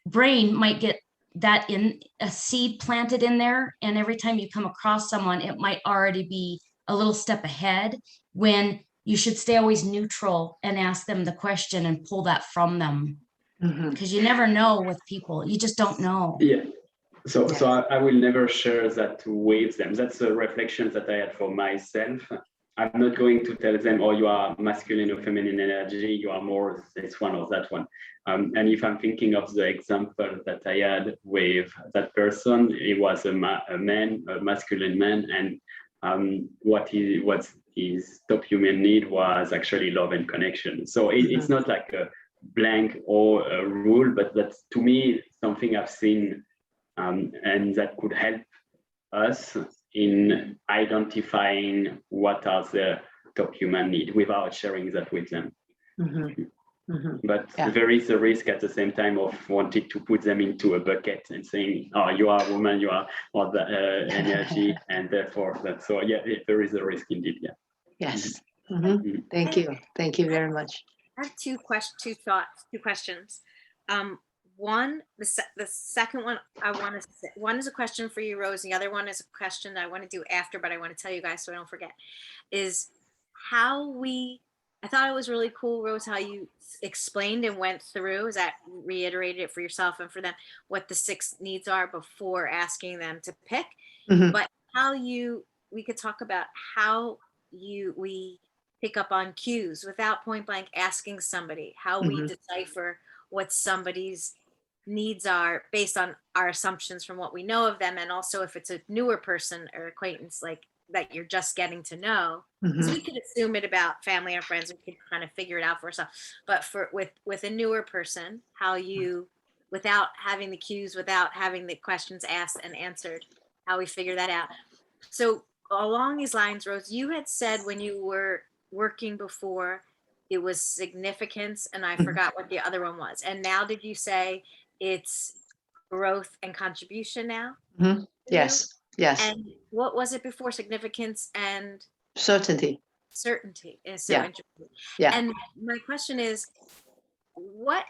brain might get that in a seed planted in there. And every time you come across someone, it might already be a little step ahead, when you should stay always neutral and ask them the question and pull that from them. Because you never know with people. You just don't know. Yeah. So I will never share that with them. That's a reflection that I had for myself. I'm not going to tell them, oh, you are masculine or feminine energy, you are more this one or that one. And if I'm thinking of the example that I had with that person, it was a masculine man, and what his top human need was actually love and connection. So it's not like a blank or a rule, but that's, to me, something I've seen, and that could help us in identifying what are the top human needs without sharing that with them. But there is a risk at the same time of wanting to put them into a bucket and saying, oh, you are a woman, you are all the energy, and therefore that. So yeah, there is a risk indeed. Yeah. Yes. Thank you very much. I have two questions. One, the second one I want to say, one is a question for you, Rose. The other one is a question I want to do after, but I want to tell you guys so I don't forget, is I thought it was really cool, Rose, how you explained and went through, that reiterated it for yourself and for them, what the 6 needs are before asking them to pick. But we could talk about how we pick up on cues without point blank asking somebody, how we decipher what somebody's needs are based on our assumptions from what we know of them, and also if it's a newer person or acquaintance like that you're just getting to know. Because Mhm. we could assume it about family or friends, we could kind of figure it out for ourselves. But for with a newer person, how you, without having the cues, without having the questions asked and answered, how we figure that out. So along these lines, Rose, you had said when you were working before, it was significance, and I Mhm. forgot what the other one was. And now did you say it's growth and contribution now? Mhm. for you? Yes, yes, And what was it before? Significance and certainty. certainty is so Yeah. interesting. Yeah. And my question is, what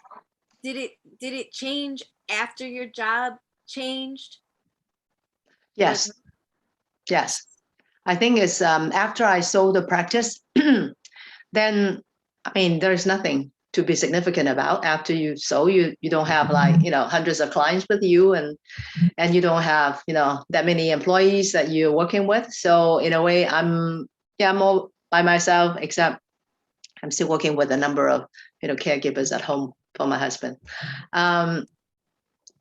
did it change after your job changed? Yes, yes. I think it's after I sold the practice, then I mean there's nothing to be significant about after you sold. You don't have like hundreds of clients with you, and you don't have that many employees that you're working with. So in a way, I'm all by myself, except I'm still working with a number of caregivers at home for my husband.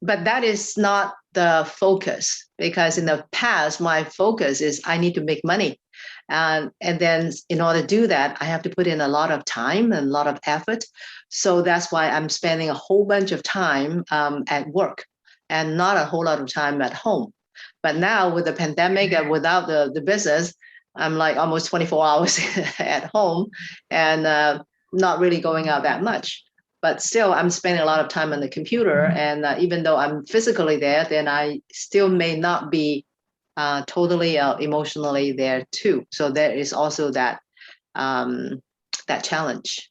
But that is not the focus, because in the past my focus is I need to make money, and then in order to do that I have to put in a lot of time and a lot of effort. So that's why I'm spending a whole bunch of time at work and not a whole lot of time at home. But now with the pandemic and without the business, I'm like almost 24 hours at home, and not really going out that much. But still I'm spending a lot of time on the computer, and even though I'm physically there, then I still may not be totally emotionally there too. So there is also that that challenge.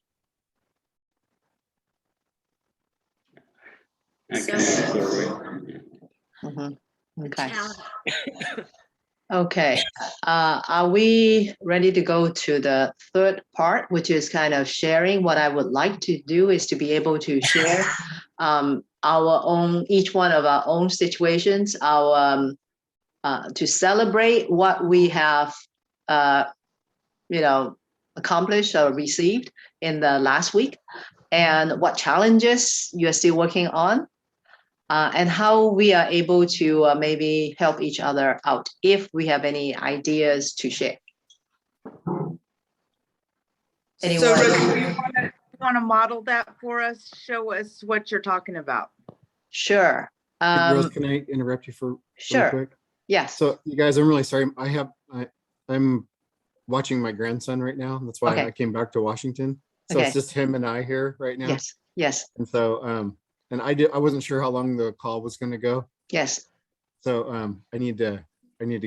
Okay, sorry. Mhm. The Okay. challenge. Okay. Are we ready to go to the third part, which is kind of sharing? What I would like to do is to be able to share our own, each one of our own situations, our to celebrate what we have, accomplished or received in the last week, and what challenges you are still working on. And how we are able to maybe help each other out if we have any ideas to share. So Anyone? Rose, you want to model that for us? Show us what you're talking about. Sure. Hey, Rose, can I interrupt you for really Sure. quick? Yes. So you guys, I'm really sorry. I'm watching my grandson right now. That's why Okay. I came back to Washington. So Okay. it's just him and I here right now. Yes. Yes. And so, and I wasn't sure how long the call was going to go. Yes. So, I need to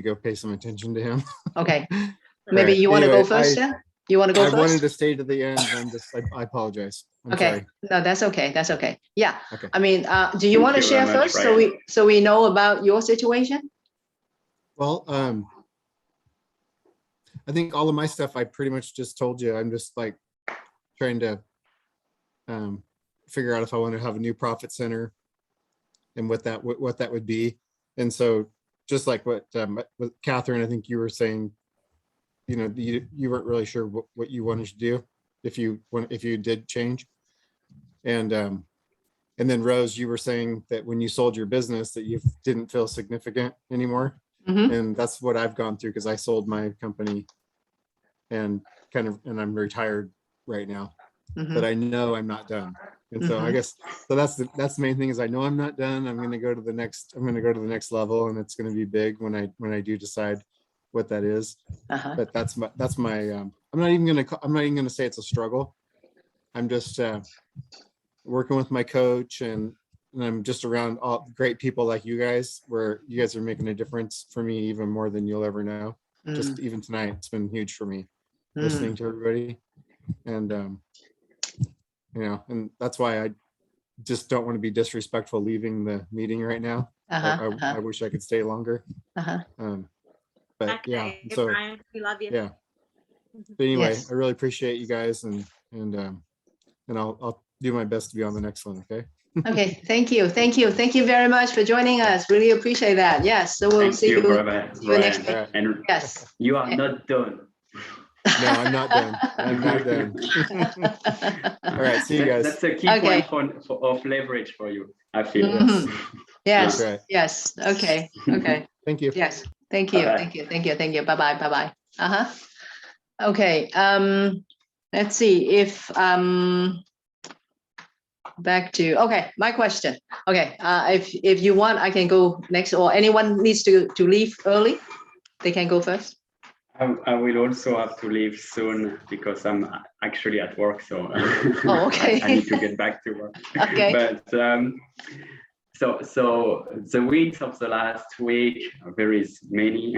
go pay some attention to him. Okay. All Maybe right. you want to Anyway, go first, then? You want to go I wanted first? to stay to the end. I apologize. I'm Okay. sorry. No, that's okay. That's okay. Yeah. Okay. I mean, do you Thank want to you share very much, first Ryan. so we know about your situation? Well, I think all of my stuff I pretty much just told you. I'm just like trying to figure out if I want to have a new profit center and what that would be. And so just like what Catherine, I think you were saying, you weren't really sure what you wanted to do if you did change. And then Rose, you were saying that when you sold your business that you didn't feel significant anymore. Mhm. And that's what I've gone through because I sold my company and I'm retired right now, Mhm. but I know I'm not done. And so I guess, so that's the main thing is I know I'm not done. I'm going to go to the next level, and it's going to be big when I do decide what that is. Uh-huh. But that's my I'm not even going to say it's a struggle. I'm just working with my coach, and I'm just around all great people like you guys, where you guys are making a difference for me even more than you'll ever know. Just even tonight, it's been huge for me listening to everybody. And, and that's why I just don't want to be disrespectful leaving the meeting right now. I wish I could stay longer. But Okay, yeah, so Brian, we love you. yeah. But anyway, Yes. I really appreciate you guys, and I'll do my best to be on the next one. Okay. Okay. Thank you. Thank you. Thank you very much for joining us. Really appreciate that. Yes. So we'll Thank see you, you brother, next Brian. week. And Yes. you are not done. No, I'm not done. I'm not done. All right, see you guys. That's a key Okay. point of leverage for you, I feel. Mhm. Yes, That's right. yes, okay, okay. Thank you. Yes, thank you, Bye-bye. thank you, thank you, thank you. Bye-bye, bye-bye. Uh-huh. Okay, let's see if, back to, okay, my question. Okay, if you want, I can go next, or anyone needs to leave early, they can go first. I will also have to leave soon because I'm actually at work, so Oh, okay. I need to get back to work. Okay. But so the wins of the last week, there is many.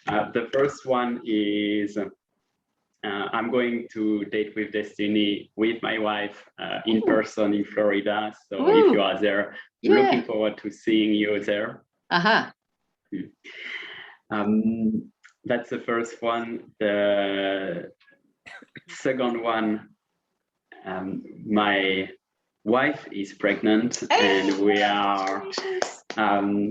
The first one is I'm going to Date with Destiny with my wife in person in Florida. So if Ooh. you are there, Yeah. looking forward to seeing you there. Uh-huh. That's the first one. The second one, my wife is pregnant, and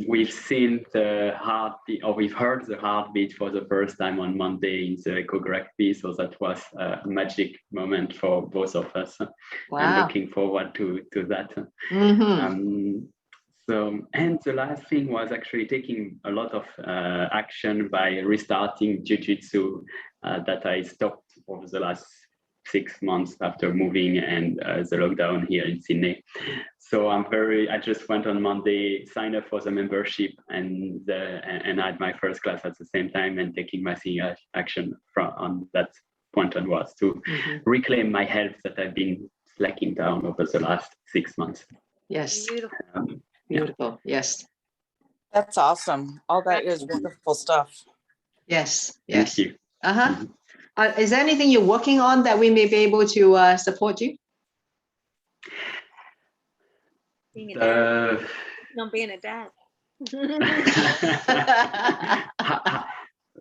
we've seen the heartbeat, or we've heard the heartbeat for the first time on Monday in the echography. So that was a magic moment for both of us. And Wow. looking forward to that. Mhm. And the last thing was actually taking a lot of action by restarting Jiu-Jitsu that I stopped over the last 6 months after moving and the lockdown here in Sydney. So I just went on Monday, signed up for the membership, and had my first class at the same time, and taking my senior action on that point onwards to Mhm. reclaim my health that I've been slacking down over the last 6 months. Yes, Beautiful. beautiful, yes, That's awesome. All that is wonderful stuff. yes, Thank yes. you. Uh-huh. Is there anything you're working on that we may be able to support you? Being a dad. Uh, No, being a dad.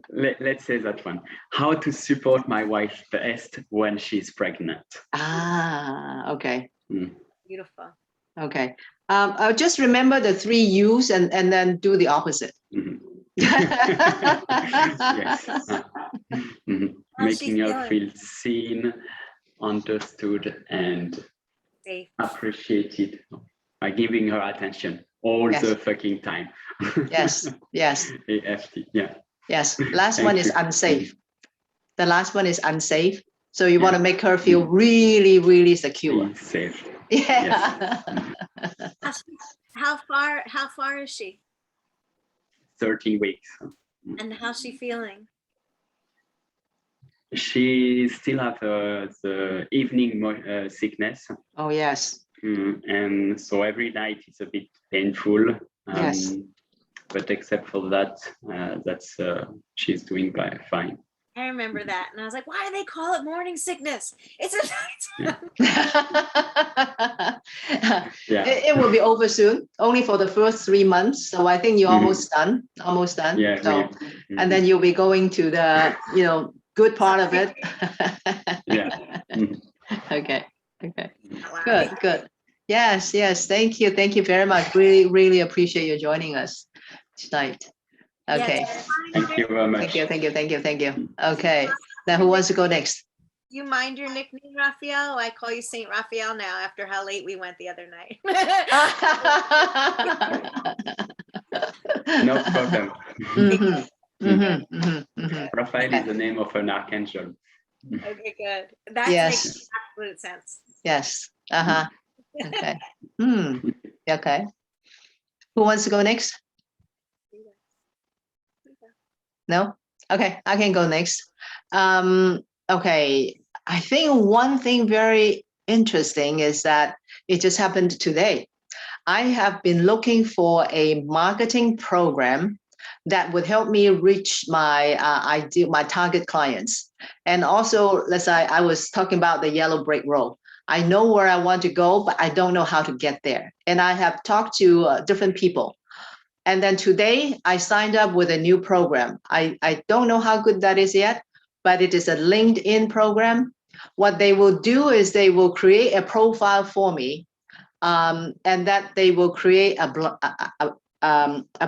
let's say that one. How to support my wife best when she's pregnant. Ah, okay, Beautiful. okay. I'll just remember the 3 U's and then do the opposite. Mhm. Yes. Mhm. How's she Making her feeling? feel seen, understood, and Safe. appreciated by giving her attention all Yes. the fucking time. Yes, yes, AFT, yeah. yes. Last Thank one is you. unsafe. The last one is unsafe. So you want to Yeah. make her feel really, really secure. Be safe. Yeah. How far is she? 13 weeks. And how's she feeling? She still have the evening sickness. Oh, yes. And so every night it's a bit painful. Yes. But except for that, she's doing fine. I remember that. And I was like, why do they call it morning sickness? It's a Yeah. It will be over soon, only for the first 3 months. So I think you're almost done, almost done. Yeah. So, and then you'll be going to the, good part of it. Yeah. Okay. Okay. Wow. Good, good. Yes, yes. Thank you. Thank you very much. Really, really appreciate you joining us tonight. Okay. Thank you very much. Thank you. Thank you. Thank you. Thank you. Okay. Now who wants to go next? You mind your nickname, Raphael? I call you Saint Raphael now after how late we went the other night. No problem. Mhm, mhm, mhm, mhm. Raphael is the name of an archangel. Okay, good. That Yes. makes absolute sense. Yes. Uh-huh. Okay. Okay. Who wants to go next? No? Okay, I can go next. Okay, I think one thing very interesting is that it just happened today. I have been looking for a marketing program that would help me reach my my target clients. And also, let's say I was talking about the yellow brick road. I know where I want to go, but I don't know how to get there. And I have talked to different people. And then today I signed up with a new program. I don't know how good that is yet, but it is a LinkedIn program. What they will do is they will create a profile for me, and that they will create a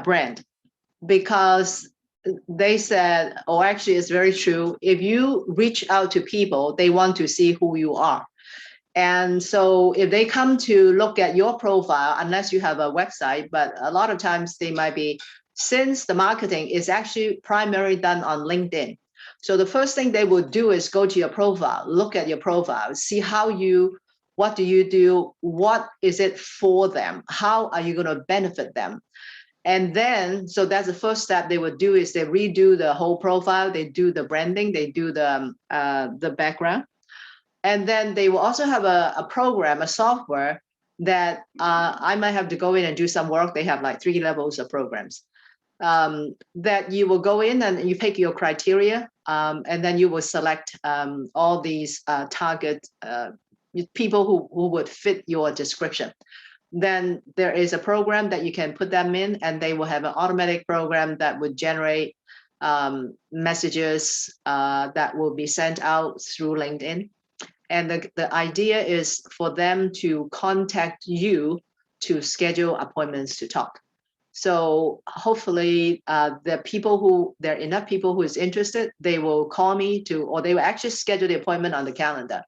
brand, because they said, oh, actually, it's very true. If you reach out to people, they want to see who you are. And so if they come to look at your profile, unless you have a website, but a lot of times they might be, since the marketing is actually primarily done on LinkedIn. So the first thing they will do is go to your profile, look at your profile, see what do you do? What is it for them? How are you going to benefit them? And then, so that's the first step they would do, is they redo the whole profile, they do the branding, they do the background. And then they will also have a program, a software that I might have to go in and do some work. They have like 3 levels of programs that you will go in and you pick your criteria, and then you will select all these target people who would fit your description. Then there is a program that you can put them in, and they will have an automatic program that would generate messages that will be sent out through LinkedIn. And the idea is for them to contact you to schedule appointments to talk. So hopefully there are enough people who is interested, they will call me or they will actually schedule the appointment on the calendar.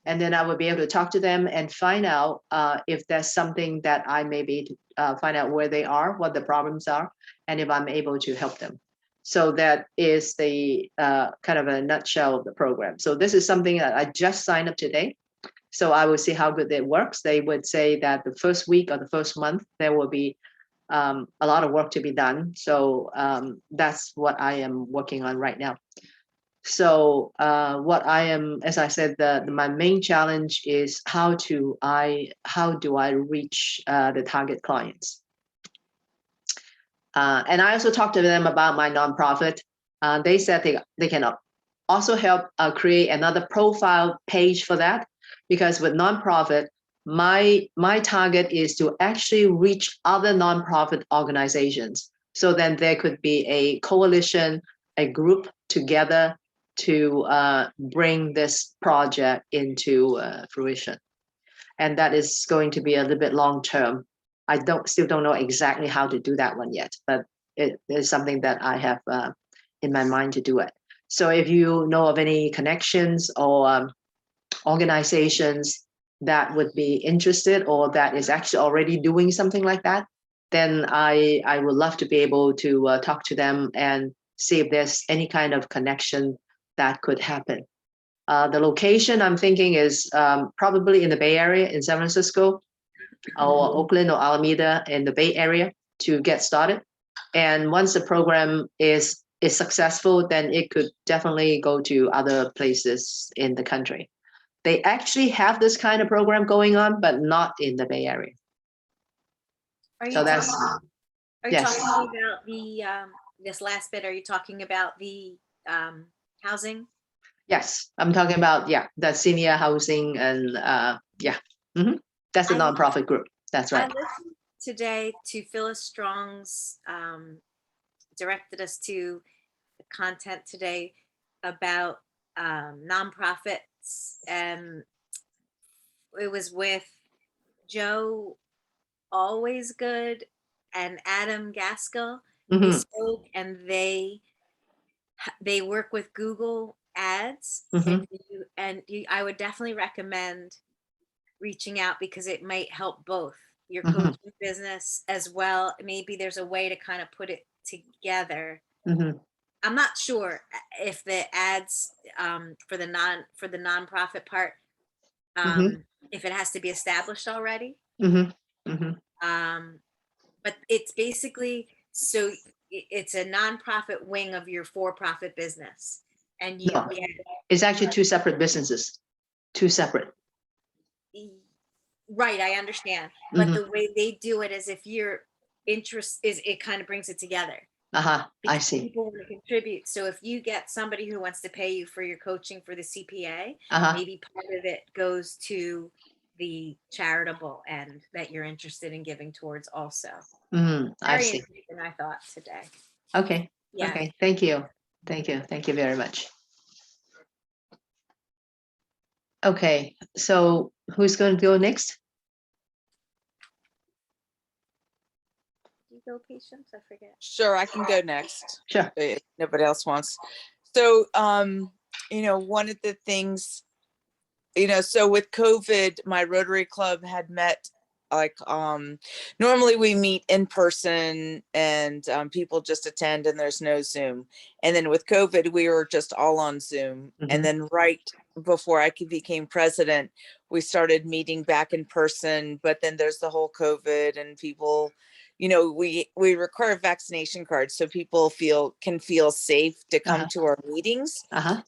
And then I will be able to talk to them and find out if there's something that I maybe find out where they are, what the problems are, and if I'm able to help them. So that is the kind of a nutshell of the program. So this is something that I just signed up today. So I will see how good it works. They would say that the first week or the first month, there will be a lot of work to be done. So that's what I am working on right now. So as I said, my main challenge is how do I reach the target clients? And I also talked to them about my nonprofit. They said they can also help create another profile page for that, because with nonprofit, my target is to actually reach other nonprofit organizations. So then there could be a coalition, a group together to bring this project into fruition. And that is going to be a little bit long term. I still don't know exactly how to do that one yet, but it is something that I have in my mind to do it. So if you know of any connections or organizations that would be interested or that is actually already doing something like that, then I would love to be able to talk to them and see if there's any kind of connection that could happen. The location I'm thinking is probably in the Bay Area, in San Francisco, or Oakland or Alameda in the Bay Area to get started. And once the program is successful, then it could definitely go to other places in the country. They actually have this kind of program going on, but not in the Bay Area. So that's, yes. Talking about the this last bit? Are you talking about the housing? Yes, I'm talking about, the senior housing and that's a nonprofit group. That's I right. listened today to Phyllis Strong's directed us to the content today about nonprofits, and it was with Joe Always Good and Adam Gaskell. He Mhm, spoke, and they work with Google Ads, mhm. I would definitely recommend reaching out, because it might help both your Mhm. coaching business as well. Maybe there's a way to kind of put it together. Mhm. I'm not sure if the ads for the nonprofit part, Mhm. if it has to be established already. Mhm. Mhm. But it's basically, so it's a nonprofit wing of your for-profit business, and you No, get, it's actually two separate businesses. Two separate. right, I understand, but Mhm. the way they do it is, if your interest is, it kind of brings it together. I Because see. people want to contribute. So if you get somebody who wants to pay you for your coaching for the CPA, Uh-huh. maybe part of it goes to the charitable end that you're interested in giving towards also. I Very see. interesting, I thought, today. Okay. Yeah. Okay. Thank you. Thank you. Thank you very much. Okay. So who's going to go next? go patients? I forget. Sure, I can go next. Sure. If nobody else wants. So, one of the things, so with COVID, my Rotary Club had met, like, normally we meet in person and people just attend and there's no Zoom. And then with COVID, we were just all on Zoom. Mhm. And then right before I became president, we started meeting back in person, but then there's the whole COVID and people, we require vaccination cards so people can feel safe to come Uh-huh. to our meetings. Uh-huh.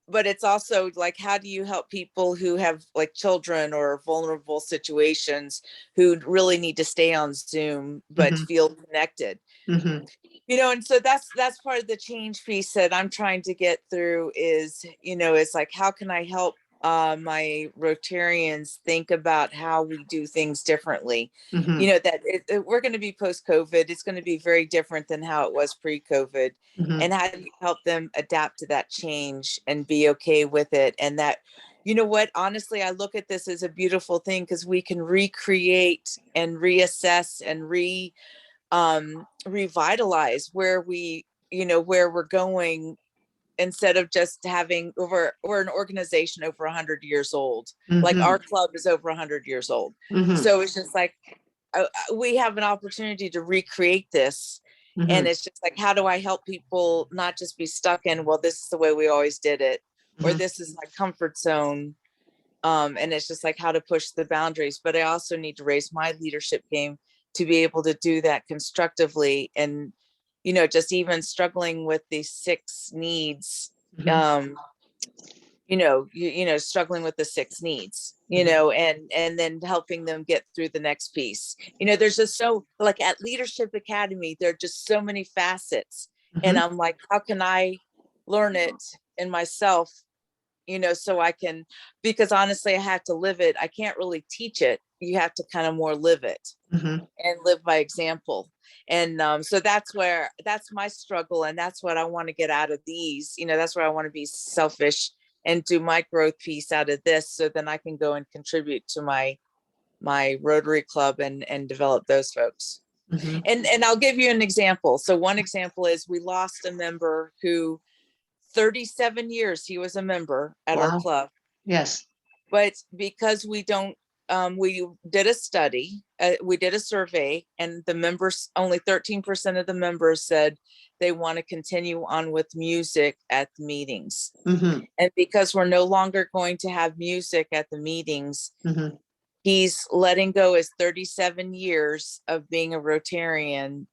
But it's also like, how do you help people who have like children or vulnerable situations who really need to stay on Zoom but Mhm. feel connected? Mhm. And so that's part of the change piece that I'm trying to get through is, it's like, how can I help my Rotarians think about how we do things differently? Mhm. That we're going to be post-COVID. It's going to be very different than how it was pre-COVID. Mhm. And how do you help them adapt to that change and be okay with it? And that, what, honestly, I look at this as a beautiful thing because we can recreate and reassess and revitalize where we're going, instead of just having we're an organization over 100 years old. Like Mhm. our club is over 100 years old. Mhm. So it's just like we have an opportunity to recreate this. Mhm. And it's just like, how do I help people not just be stuck in, well, this is the way we always did it, or Mhm. this is my comfort zone. And it's just like how to push the boundaries. But I also need to raise my leadership game to be able to do that constructively. And, just even struggling with these 6 needs, Mhm. struggling with the 6 needs, Mhm. and then helping them get through the next piece. There's just so, like, at Leadership Academy, there are just so many facets. And Mhm. I'm like, how can I learn it in myself, so I can, because honestly, I have to live it. I can't really teach it. You have to kind of more live it Mhm. and live by example. And so that's my struggle. And that's what I want to get out of these, that's where I want to be selfish and do my growth piece out of this. So then I can go and contribute to my Rotary Club and develop those folks. Mhm. And I'll give you an example. So one example is we lost a member who 37 years he was a member at our Wow. club. Yes. But because we did a study, we did a survey, and the members, only 13% of the members said they want to continue on with music at the meetings. Mhm. And because we're no longer going to have music at the meetings, Mhm. he's letting go his 37 years of being a Rotarian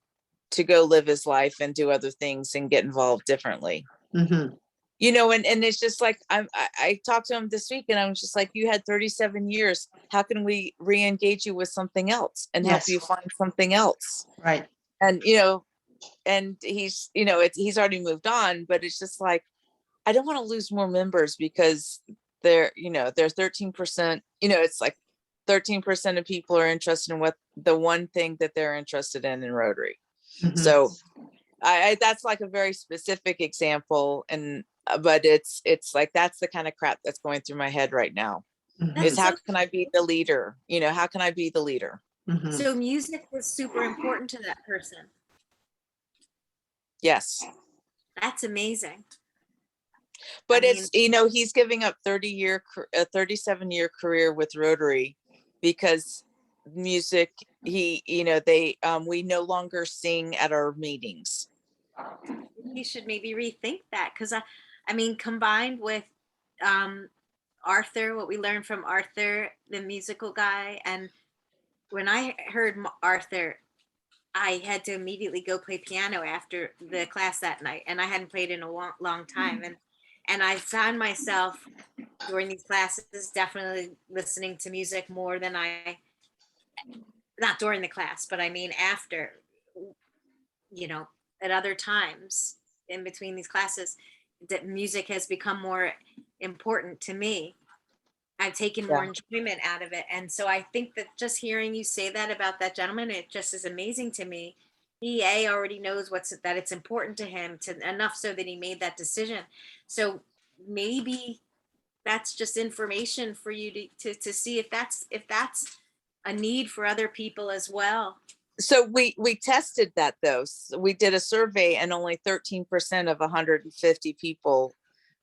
to go live his life and do other things and get involved differently. Mhm. And it's just like, I talked to him this week and I was just like, you had 37 years. How can we re-engage you with something else and help Yes. you find something else? Right. And, and he's, he's already moved on, but it's just like, I don't want to lose more members because they're 13%, it's like 13% of people are interested in what the one thing that they're interested in Rotary. Mhm. So I that's like a very specific example, and but it's like, that's the kind of crap that's going through my head right now, Mhm. is That's how so, can I be the leader? How can I be the leader? Mhm. so music was super important to that person. Yes. That's amazing. But I it's, he's giving up a 37-year career with Rotary because music, we no longer sing at our meetings. He should maybe rethink that, because I mean, combined with Arthur, what we learned from Arthur, the musical guy, and when I heard Arthur, I had to immediately go play piano after the class that night, and I hadn't played in a long time, and I found myself during these classes definitely listening to music more than not during the class, but I mean after, you know, at other times in between these classes, that music has become more important to me. I've taken more Yeah. enjoyment out of it. And so I think that just hearing you say that about that gentleman, it just is amazing to me. He already knows that it's important to him, to enough so that he made that decision. So maybe that's just information for you to see if that's a need for other people as well. So we tested that though. We did a survey and only 13% of 150 people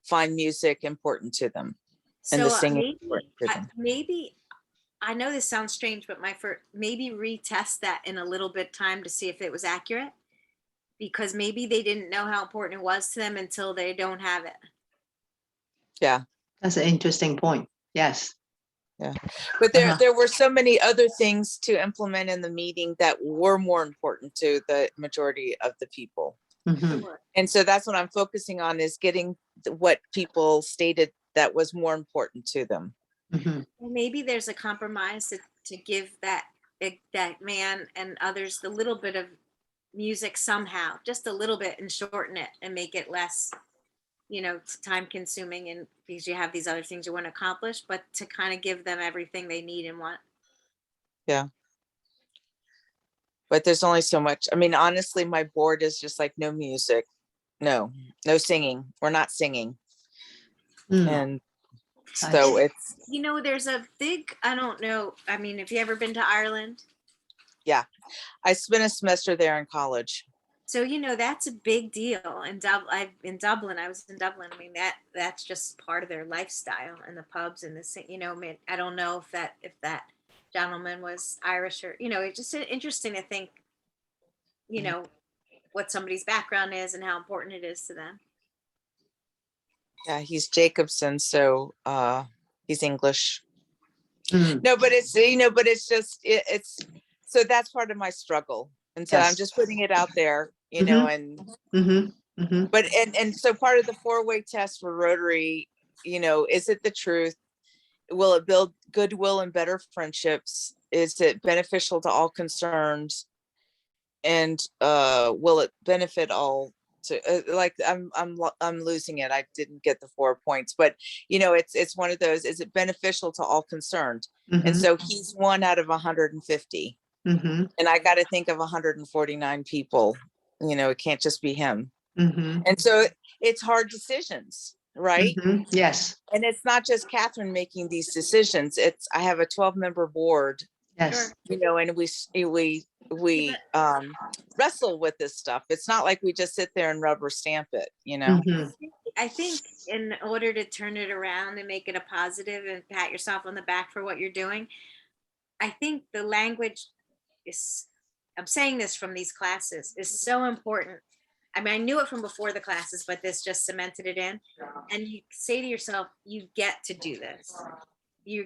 find music important to them. And the So singing important to them. maybe, I know this sounds strange, but maybe retest that in a little bit time to see if it was accurate. Because maybe they didn't know how important it was to them until they don't have it. Yeah. That's an interesting point. Yes. But there, Uh-huh. there were so many other things to implement in the meeting that were more important to the majority of the people. Mhm. And so that's what I'm focusing on, is getting what people stated that was more important to them. Mhm. Well, maybe there's a compromise to give that man and others the little bit of music somehow, just a little bit, and shorten it and make it less, time consuming, and because you have these other things you want to accomplish, but to kind of give them everything they need and want. But there's only so much. I mean, honestly, my board is just like, no music, no singing. We're not singing. Mm. And I so see. it's, There's a big, I don't know, I mean, have you ever been to Ireland? I spent a semester there in college. So, that's a big deal. In Dublin, I was in Dublin. I mean, that's just part of their lifestyle, and the pubs and I mean, I don't know if that gentleman was Irish, or, it's just interesting to think, what somebody's background is and how important it is to them. Yeah, he's Jacobson, so he's English. Mm. No, but it's, but it's just, it's, so that's part of my struggle. And so I'm Yes. just putting it out there, and, Mhm. Mhm. but, and so part of the 4-way test for Rotary, is it the truth? Will it build goodwill and better friendships? Is it beneficial to all concerned? And will it benefit all? I'm losing it. I didn't get the 4 points, but it's one of those. Is it beneficial to all concerned? And Mhm. so he's 1 out of 150, Mhm. and I got to think of 149 people. It can't just be him. Mhm. And so it's hard decisions, right? Mhm. Yes. And it's not just Catherine making these decisions. I have a 12-member board, Yes. and we wrestle with this stuff. It's not like we just sit there and rubber stamp it, Mhm. I think in order to turn it around and make it a positive and pat yourself on the back for what you're doing, I think the language is, I'm saying this from these classes, is so important. I mean, I knew it from before the classes, but this just cemented it in. And you say to yourself, you get to do this. You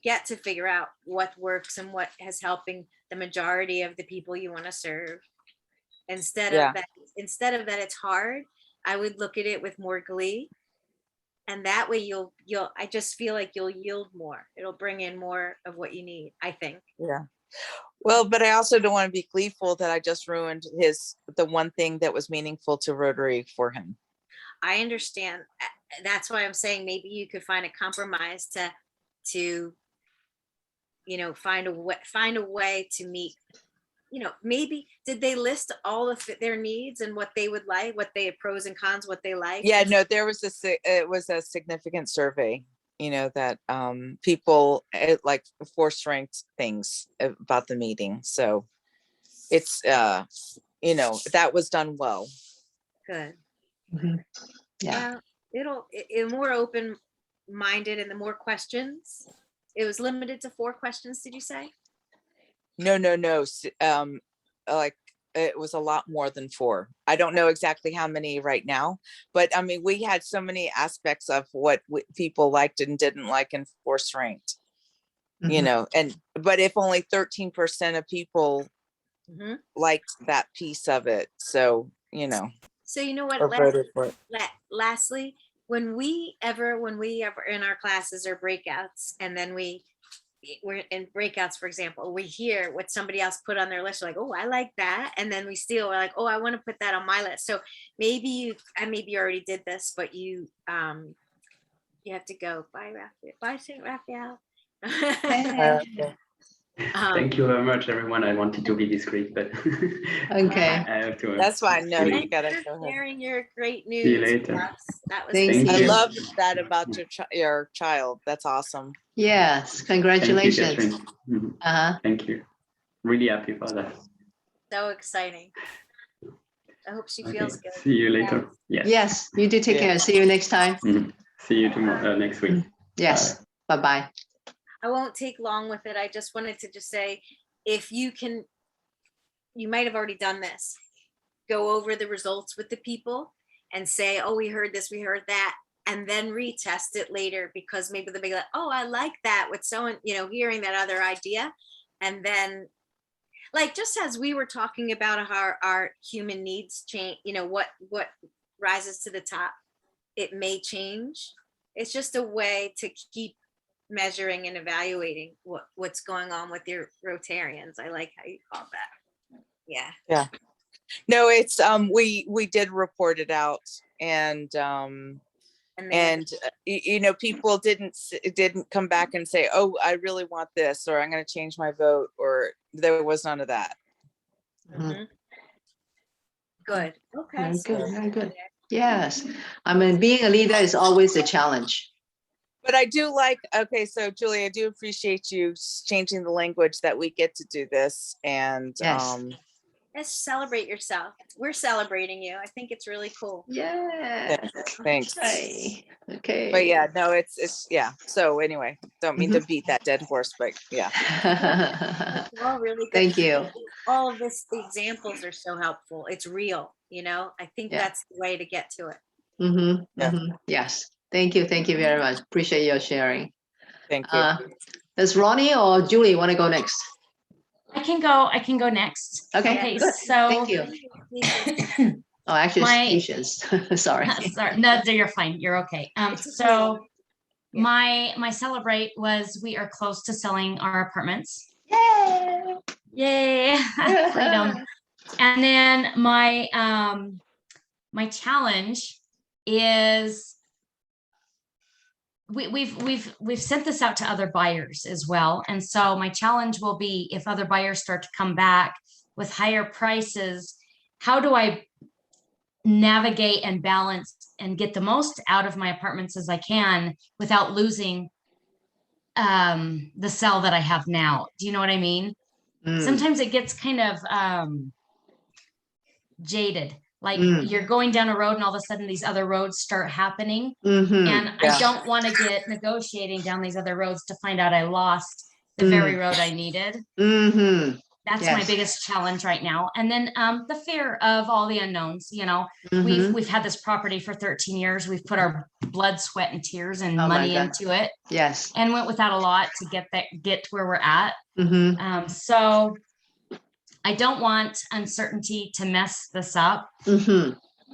get to figure out what works and what is helping the majority of the people you want to serve. Instead of that it's hard, I would look at it with more glee. And that way I just feel like you'll yield more. It'll bring in more of what you need, I think. Yeah. Well, but I also don't want to be gleeful that I just ruined the one thing that was meaningful to Rotary for him. I understand. That's why I'm saying maybe you could find a compromise to find a way to meet. Maybe did they list all of their needs and what they would like, what they had pros and cons, what they like? Yeah, no, it was a significant survey, that people like force ranked things about the meeting. So it's that was done well. Good. Mhm. Yeah. It'll more open minded, and the more questions. It was limited to 4 questions, did you say? No. Like it was a lot more than 4. I don't know exactly how many right now, but I mean, we had so many aspects of what people liked and didn't like and force ranked, Mhm. but if only 13% of people liked that piece of it. So, So you know what? or voted for it. Lastly, when we ever in our classes or breakouts, and then we're in breakouts, for example, we hear what somebody else put on their list, we're like, oh, I like that, and then we're like, oh, I want to put that on my list. So maybe you already did this, but you have to go. Bye, Raphael. Bye, St. Raphael. Thank you very much, everyone. I wanted to be discreet, but Okay. I have to. That's fine. No, see you you. gotta Thanks go for ahead. sharing your great news. See you later. with us. That was Thank Thank I you. love that about your child. That's awesome. Yes. Thank you, Congratulations. Catherine. Mhm. Uh-huh. Thank you. really happy for that. So exciting. I hope she Okay, feels good. see you later. Yes. Yes, you do take Yeah. care. See you next time. Mhm. See you tomorrow, next week. Yes, bye-bye. I won't take long with it. I just wanted to just say, if you can, you might have already done this. Go over the results with the people and say, oh, we heard this, we heard that, and then retest it later, because maybe they'll be like, oh, I like that with someone, hearing that other idea. And then, like, just as we were talking about how our human needs change, what rises to the top, it may change. It's just a way to keep measuring and evaluating what's going on with your Rotarians. I like how you call that. Yeah. No, it's, we did report it out, and people didn't come back and say, oh, I really want this, or I'm going to change my vote, or there was none of that. Mhm. Good. Okay. Very so- good, very good. Yes, I mean, being a leader is always a challenge. But I do like, okay, so Julie, I do appreciate you changing the language that we get to do this, and Yes. Just celebrate yourself. We're celebrating you. I think it's really cool. Yeah. thanks. Okay. But yeah, no, it's yeah. So anyway, don't mean to beat that dead horse, but yeah. We're all really good. Thank you. All of this, the examples are so helpful. It's real, I think Yeah. that's the way to get to it. Yeah. Yes. Thank you. Thank you very much. Appreciate your sharing. Thank you. Does Ronnie or Julie want to go next? I can go next. Okay, good. So Thank you. Oh, actually, it's patience. Sorry. sorry, no, you're fine. You're okay. So my celebrate was, we are close to selling our apartments. Yay! Yay, freedom. And then my challenge is, we've sent this out to other buyers as well. And so my challenge will be, if other buyers start to come back with higher prices, how do I navigate and balance and get the most out of my apartments as I can without losing the sell that I have now? Do you know what I mean? Sometimes it gets kind of jaded. Like you're going down a road and all of a sudden these other roads start happening. And I don't want to get negotiating down these other roads to find out I lost the very road I needed. That's my biggest challenge right now. And then the fear of all the unknowns. We've had this property for 13 years. We've put our blood, sweat, and tears and money into it. Yes. And went without a lot to get to where we're at. So I don't want uncertainty to mess this up,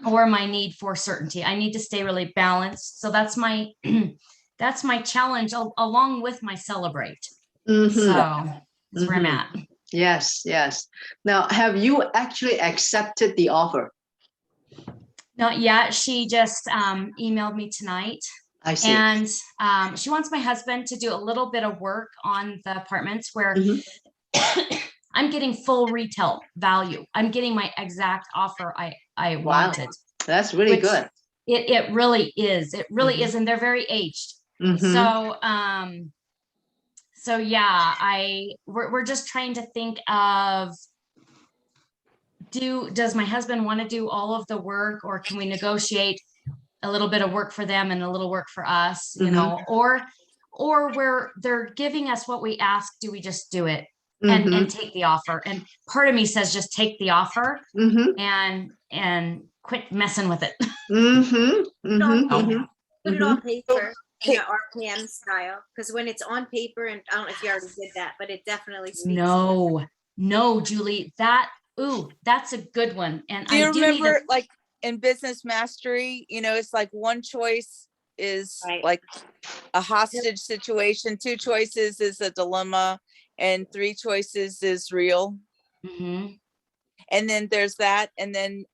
or my need for certainty. I need to stay really balanced. So that's my that's my challenge, along with my celebrate. So that's where I'm at. Yes, yes. Now, have you actually accepted the offer? Not yet. She just emailed me tonight. I see. And she wants my husband to do a little bit of work on the apartments where I'm getting full retail value. I'm getting my exact offer I wanted. That's really good. It really is. It really is. And they're very aged. So yeah, we're just trying to think of, does my husband want to do all of the work, or can we negotiate a little bit of work for them and a little work for us, or where they're giving us what we ask, do we just do it and take the offer? And part of me says, just take the offer and quit messing with it. Put it on paper in the RPM style, because when it's on paper, and I don't know if you already did that, but it definitely speaks. No, Julie, that's a good one. And do you remember, like in Business Mastery, it's like one choice is like a hostage situation, 2 choices is a dilemma, and 3 choices is real. And then there's that, and then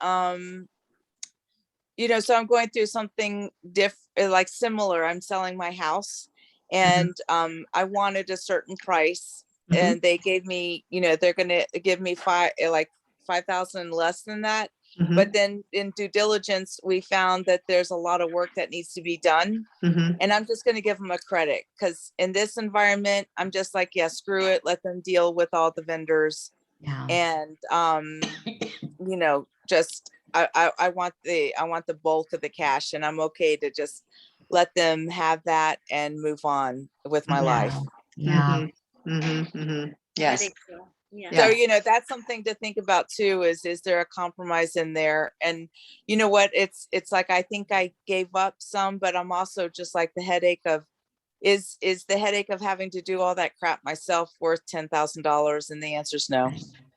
so I'm going through something different, like similar. I'm selling my house, and I wanted a certain price, and they gave me, they're going to give me 5,000 less than that. Mhm, But then in due diligence, we found that there's a lot of work that needs to be done. mhm, And I'm just going to give them a credit because in this environment, I'm just like, yeah, screw it. Let them deal with all the vendors. Yeah. And, you know, just, I want the bulk of the cash, and I'm okay to just let them have that and move on with my life. Yeah. mhm, mhm. Yes, Headache pill. Yeah. Yeah. So, you know, that's something to think about too, is there a compromise in there? And you know what, it's like, I think I gave up some, but I'm also just like the headache of, is the headache of having to do all that crap myself worth $10,000? And the answer is no.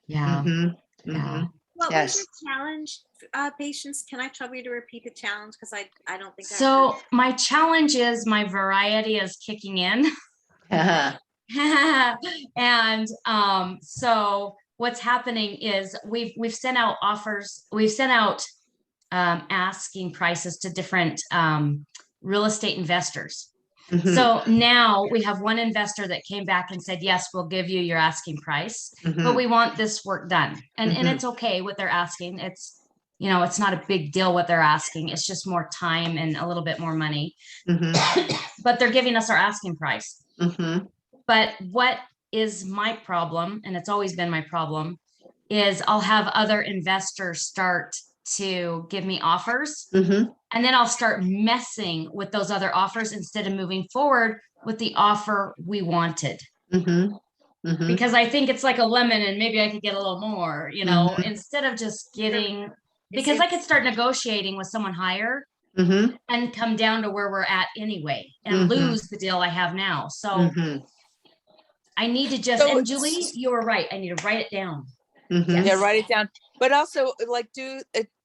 Yeah. mhm, Yeah. mhm. What was Yes. your challenge, Patience? Can I trouble you to repeat the challenge? Because I don't think I So heard. my challenge is my variety is kicking in. Uh-huh. And so what's happening is we've sent out offers, we've sent out asking prices to different real estate investors. Mhm, So now we have one investor that came back and said, yes, we'll give you your asking price, but mhm, we want this work done. And Mhm. it's okay what they're asking. It's, you know, it's not a big deal what they're asking. It's just more time and a little bit more money, mhm, but they're giving us our asking price. mhm, But what is my problem, and it's always been my problem, is I'll have other investors start to give me offers, mhm, and then I'll start messing with those other offers instead of moving forward with the offer we wanted. mhm, mhm, Because I think it's like a lemon and maybe I could get a little more, you know, Mhm. instead of just getting, It's- because I it's- could start negotiating with someone higher mhm, and come down to where we're at anyway and Mhm. lose the deal I have now. So mhm, I need to just, So and Julie, you were right. I need to write it down. mhm. Yeah, write it down. But also, like,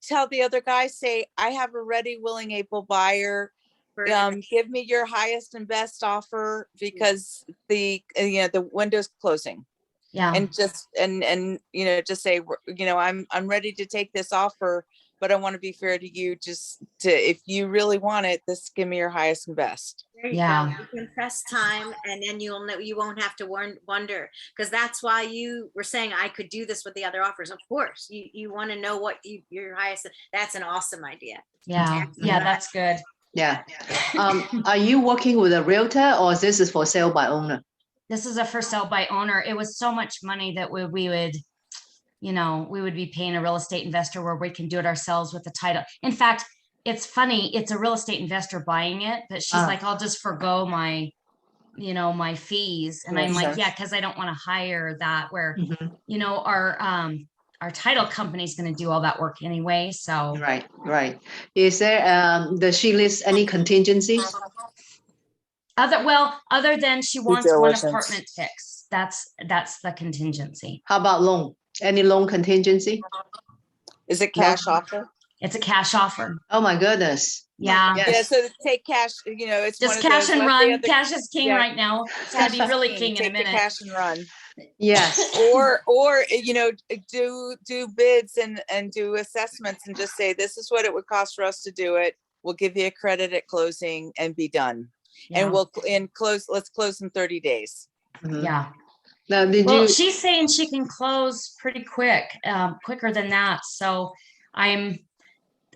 tell the other guy, say, I have a ready, willing, able buyer. for- Give me your highest and best offer because the window's closing. Yeah. And just, and, you know, just say, you know, I'm ready to take this offer, but I want to be fair to you. Just to, if you really want it, this, give me your highest and best. There you Yeah. go. You can press time, and then you'll know, you won't have to wonder, because that's why you were saying I could do this with the other offers. Of course, you want to know what your highest. That's an awesome idea. Yeah. Yeah. That's good. Yeah. Are you working with a realtor or this is for sale by owner? This is a for sale by owner. It was so much money that we would, you know, we would be paying a real estate investor where we can do it ourselves with the title. In fact, it's funny, it's a real estate investor buying it, but she's Ah. like, I'll just forego my, you know, my fees. And I'm Makes like, sense. yeah, because I don't want to hire that where, Mhm. you know, our title company is going to do all that work anyway. So Right, right. Is there, does she list any contingencies? other than she wants one diligence. apartment fixed. That's the contingency. How about loan? Any loan contingency? Is it cash offer? It's a cash offer. Oh my goodness. Yeah. Yes. Yeah, so to take cash, you know, it's Just one of cash those, and let the run. other- Cash is king yeah. right now. It's gonna be Cash is really king. king in a Take the minute. cash and run. Yes. Or you know, do bids and do assessments and just say, this is what it would cost for us to do it. We'll give you a credit at closing and be done. Yeah. And let's close in 30 days. Mhm. Yeah. Now, did Well, you, she's saying she can close pretty quick, quicker than that. So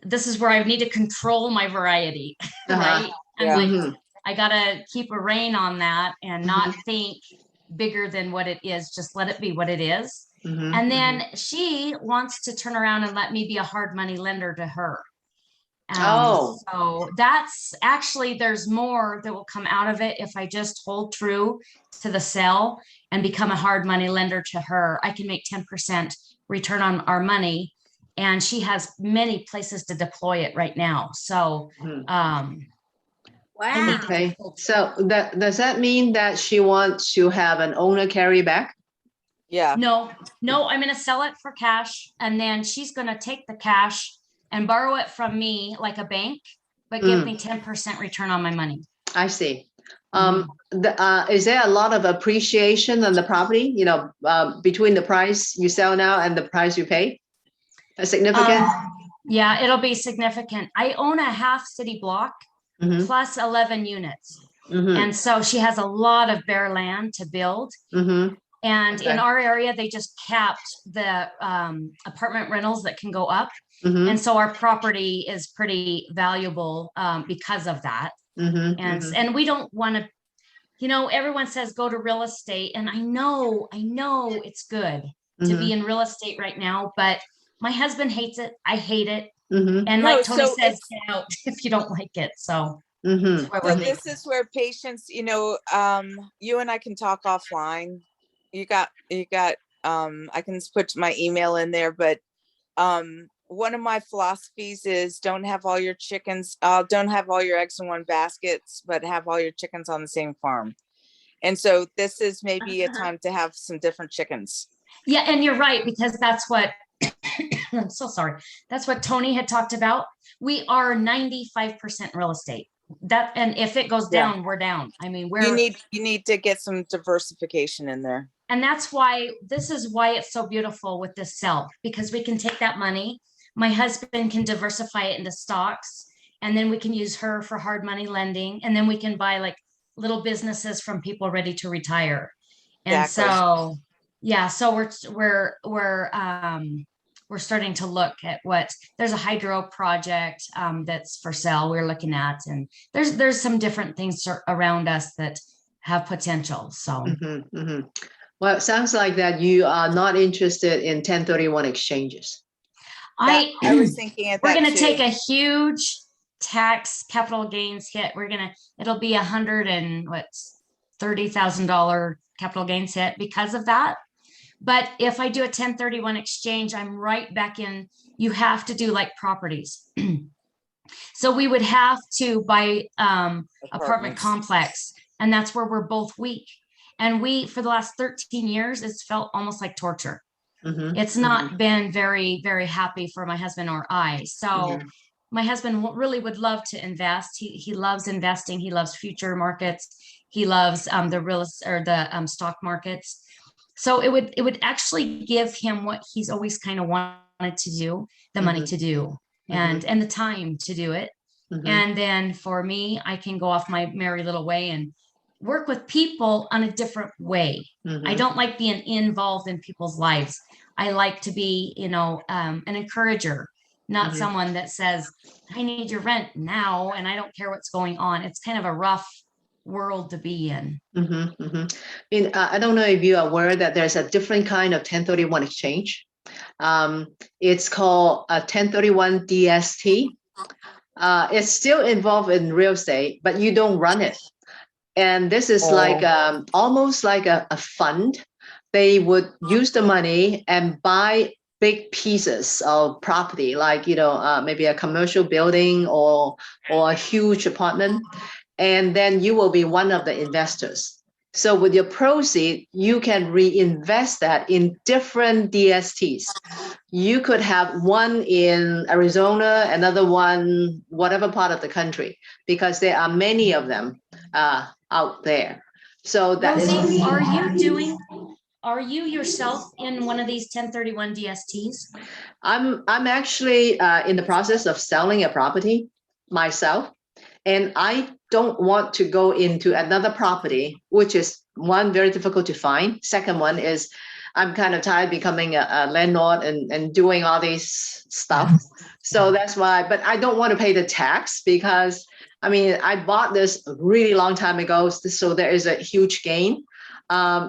this is where I need to control my variety, Uh-huh. right? I'm Yeah. like, Mhm. I gotta keep a rein on that and not think bigger than what it is. Just let it be what it is. Mhm, And then she wants to turn around and let me be a hard money lender to her. Oh. So that's actually, there's more that will come out of it if I just hold true to the sell and become a hard money lender to her. I can make 10% return on our money, and she has many places to deploy it right now. So, Mhm. I need Wow. to Okay, just hold so does that mean that she wants to have an owner carry back? Yeah. No, I'm gonna sell it for cash, and then she's gonna take the cash and borrow it from me like a bank, but give me 10% return on my money. I see. Mm-hmm. Is there a lot of appreciation on the property, you know, between the price you sell now and the price you pay? A significant? Yeah, it'll be significant. I own a half city block Mhm, plus 11 units. mhm, And so she has a lot of bare land to build. mhm, And in Okay. our area, they just capped the apartment rentals that can go up. Mhm, And so our property is pretty valuable because of that. mhm, And, mhm, and we don't want to, you know, everyone says go to real estate. And I know it's good to be mhm, in real estate right now, but my husband hates it. I hate it. mhm, And No, like Tony so says, it's, get out if you don't like it. So mhm. that's why so we're this thinking. is where patience, you and I can talk offline. You got, I can put my email in there, but one of my philosophies is don't have all your eggs in one basket, but have all your chickens on the same farm. And so this is maybe a time to have some different chickens. Yeah, and you're right, because that's what I'm so sorry. That's what Tony had talked about. We are 95% real estate. That, and if it goes Yeah. down, we're down. I mean, You need to get some diversification in there. and that's why this is why it's so beautiful with this sell, because we can take that money. My husband can diversify it into stocks, and then we can use her for hard money lending, and then we can buy like little businesses from people ready to retire. And Exactly. so, yeah, so we're starting to look at there's a hydro project that's for sale we're looking at, and there's some different things around us that have potential. So Mhm, mhm. Well, it sounds like that you are not interested in 1031 exchanges. I was thinking of we're that going to take too. a huge tax capital gains hit. It'll be $130,000 capital gains hit because of that. But if I do a 1031 exchange, I'm right back in. You have to do like properties. So we would have to buy apartment Apartments. complex, and that's where we're both weak. And for the last 13 years, it's felt almost like torture. Mhm, It's not been very, very happy for my husband or I. So mhm. my husband really would love to invest. He loves investing. He loves future markets. He loves the stock markets. So it would actually give him what he's always kind of wanted to do, the money Mhm, to do, mhm, and the time to do it. mhm, And then for me, I can go off my merry little way and work with people on a different way. I mhm. don't like being involved in people's lives. I like to be, an encourager, not Mhm. someone that says, I need your rent now and I don't care what's going on. It's kind of a rough world to be in. Mhm, mhm. I don't know if you are aware that there's a different kind of 1031 exchange. It's called a 1031 DST. It's still involved in real estate, but you don't run it. And this is like almost like a fund. They would use the money and buy big pieces of property, like maybe a commercial building or a huge apartment, and then you will be one of the investors. So with your proceed, you can reinvest that in different DSTs. You could have one in Arizona, another one, whatever part of the country, because there are many of them out there. So that is. Rosie, are you yourself in one of these 1031 DSTs? I'm actually in the process of selling a property myself, and I don't want to go into another property, which is one, very difficult to find. Second one is I'm kind of tired becoming a landlord and doing all these stuff. So that's why, but I don't want to pay the tax because I bought this a really long time ago. So there is a huge gain.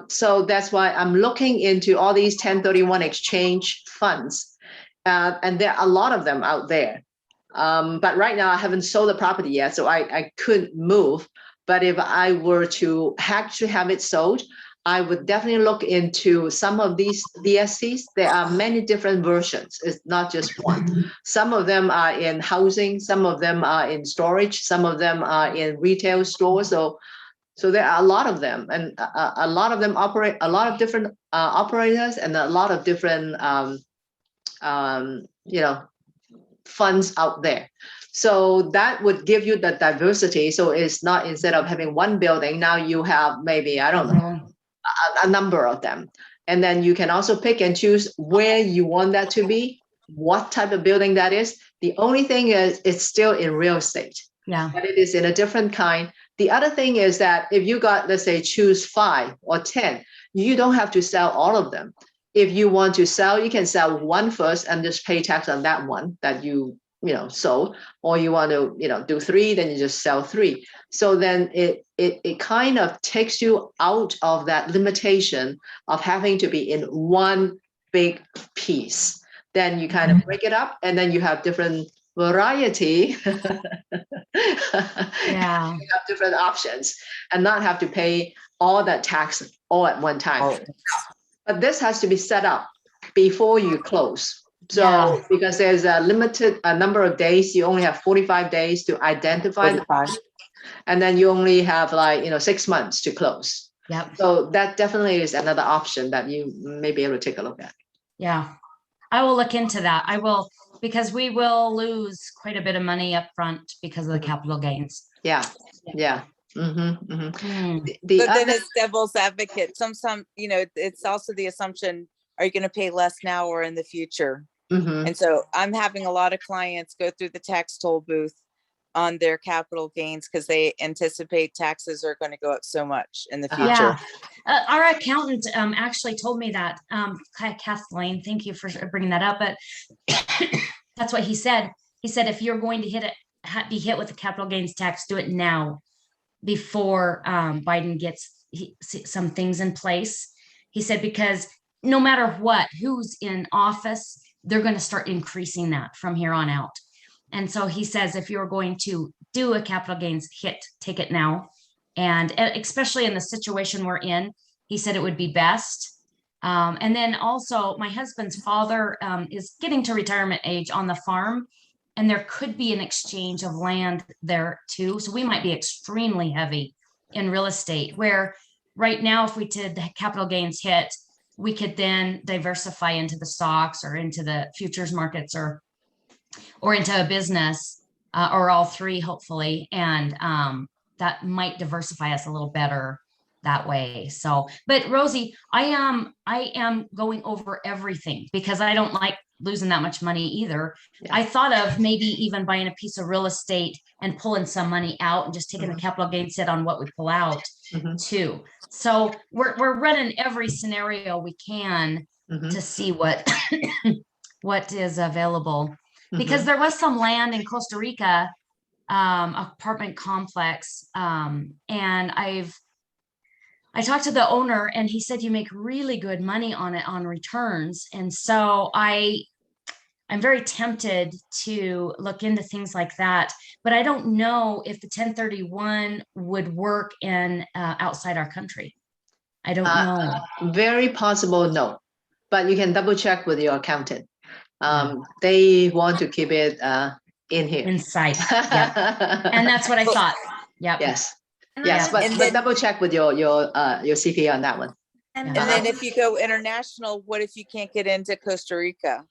So that's why I'm looking into all these 1031 exchange funds. And there are a lot of them out there. But right now I haven't sold the property yet, so I couldn't move. But if I were to actually have it sold, I would definitely look into some of these DSTs. There are many different versions. It's not just one. Some of them are in housing, some of them are in storage, some of them are in retail stores. So there are a lot of them, and a lot of them operate a lot of different operators and a lot of different funds out there. So that would give you the diversity. So it's not, instead of having one building, now you have maybe, I don't know, a number of them. And then you can also pick and choose where you want that to be, what type of building that is. The only thing is it's still in real estate. Yeah. but it is in a different kind. The other thing is that if you got, let's say, choose 5 or 10, you don't have to sell all of them. If you want to sell, you can sell one first and just pay tax on that one that you sold, or you want to, do 3, then you just sell 3. So then it kind of takes you out of that limitation of having to be in one big piece. Then you kind of break it up, and then you have different variety. Yeah. You have different options and not have to pay all that tax all at one time. But this has to be set up before you close. So Yeah. because there's a limited number of days, you only have 45 days to identify the 45. and then you only have 6 months to close. Yep. So that definitely is another option that you may be able to take a look at. Yeah. I will look into that. I will, because we will lose quite a bit of money up front because of the capital gains. Yeah. Mm-hmm, mm-hmm. Hmm. The But then other, it's devil's advocate. Some, it's also the assumption, are you going to pay less now or in the future? mhm. And so I'm having a lot of clients go through the tax toll booth on their capital gains because they anticipate taxes are going to go up so much in the future. Yeah. Our accountant actually told me that, Kathleen, thank you for bringing that up, but that's what he said. He said, if you're going to be hit with the capital gains tax, do it now before Biden gets some things in place. He said, because no matter what, who's in office, they're going to start increasing that from here on out. And so he says, if you're going to do a capital gains hit, take it now. And especially in the situation we're in, he said it would be best. And then also my husband's father is getting to retirement age on the farm, and there could be an exchange of land there too. So we might be extremely heavy in real estate, where right now, if we did the capital gains hit, we could then diversify into the stocks or into the futures markets or into a business or all three, hopefully. And that might diversify us a little better that way. So, but Rosie, I am going over everything because I don't like losing that much money either. Yeah. I thought of maybe even buying a piece of real estate and pulling some money out and just taking the capital gains hit on what we pull out too. So we're running every scenario we can to see what what is available. Because there was some land in Costa Rica, apartment complex, and I talked to the owner, and he said you make really good money on it on returns, and so I'm very tempted to look into things like that, but I don't know if the 1031 would work in outside our country. I don't know. Very possible, no, but you can double check with your accountant. They want to keep it in here. Inside. Yep. And that's what I thought. Yep. Yes. And Yes, I but, would- And but then- double check with your CPA on that one. and Yeah. And then if you go international, what if you can't get into Costa Rica?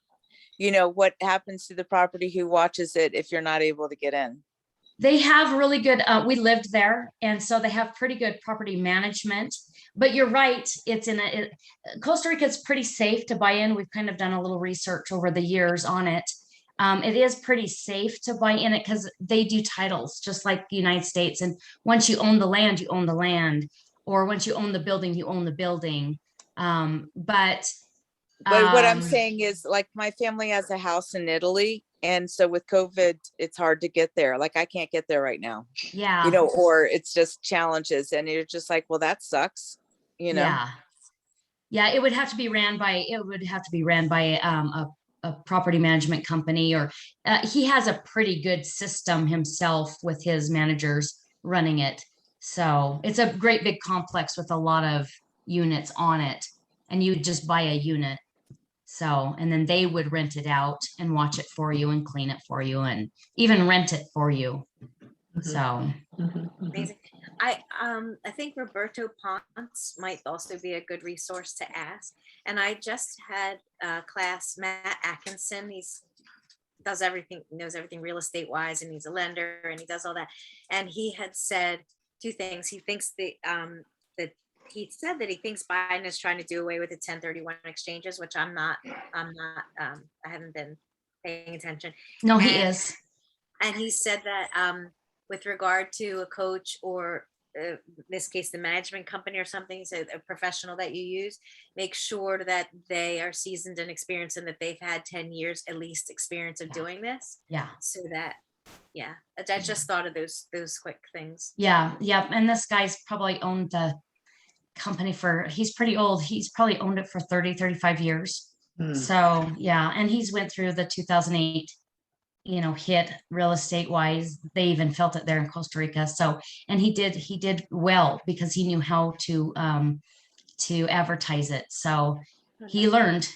What happens to the property? Who watches it if you're not able to get in? They have really good, we lived there, and so they have pretty good property management. But you're right, it's Costa Rica is pretty safe to buy in. We've kind of done a little research over the years on it. It is pretty safe to buy in it because they do titles just like the United States. And once you own the land, you own the land. Or once you own the building, you own the building. But What I'm saying is, like, my family has a house in Italy, and so with COVID, it's hard to get there. Like, I can't get there right now, yeah. or it's just challenges, and you're just like, well, that sucks, Yeah. Yeah, it would have to be ran by a property management company, or he has a pretty good system himself with his managers running it. So it's a great big complex with a lot of units on it, and you just buy a unit. So, and then they would rent it out and watch it for you and clean it for you and even rent it for you. So, Amazing. I think Roberto Ponce might also be a good resource to ask. And I just had a class, Matt Atkinson. Knows everything real estate wise, and he's a lender and he does all that. And he had said two things. He thinks he said that he thinks Biden is trying to do away with the 1031 exchanges, which I haven't been paying attention. no, he And- is. And he said that with regard to a coach or in this case, the management company or something, so a professional that you use, make sure that they are seasoned and experienced and that they've had 10 years at least experience of doing this. Yeah. So that, yeah, I just thought of those quick things. Yeah. Yep. And this guy's probably owned the company he's pretty old. He's probably owned it for 30, 35 years. Mm. So yeah. And he's went through the 2008, hit real estate wise. They even felt it there in Costa Rica. So, and he did well because he knew how to advertise it. So he learned.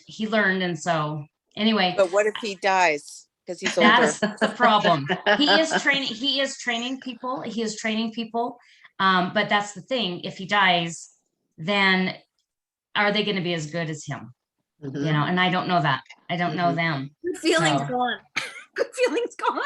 And so anyway, But what if he dies? Because he's older. that's the problem. He is training people. But that's the thing. If he dies, then are they going to be as good as him? Mhm. And I don't know that. I don't know them. Good feelings So- gone. Good feelings gone.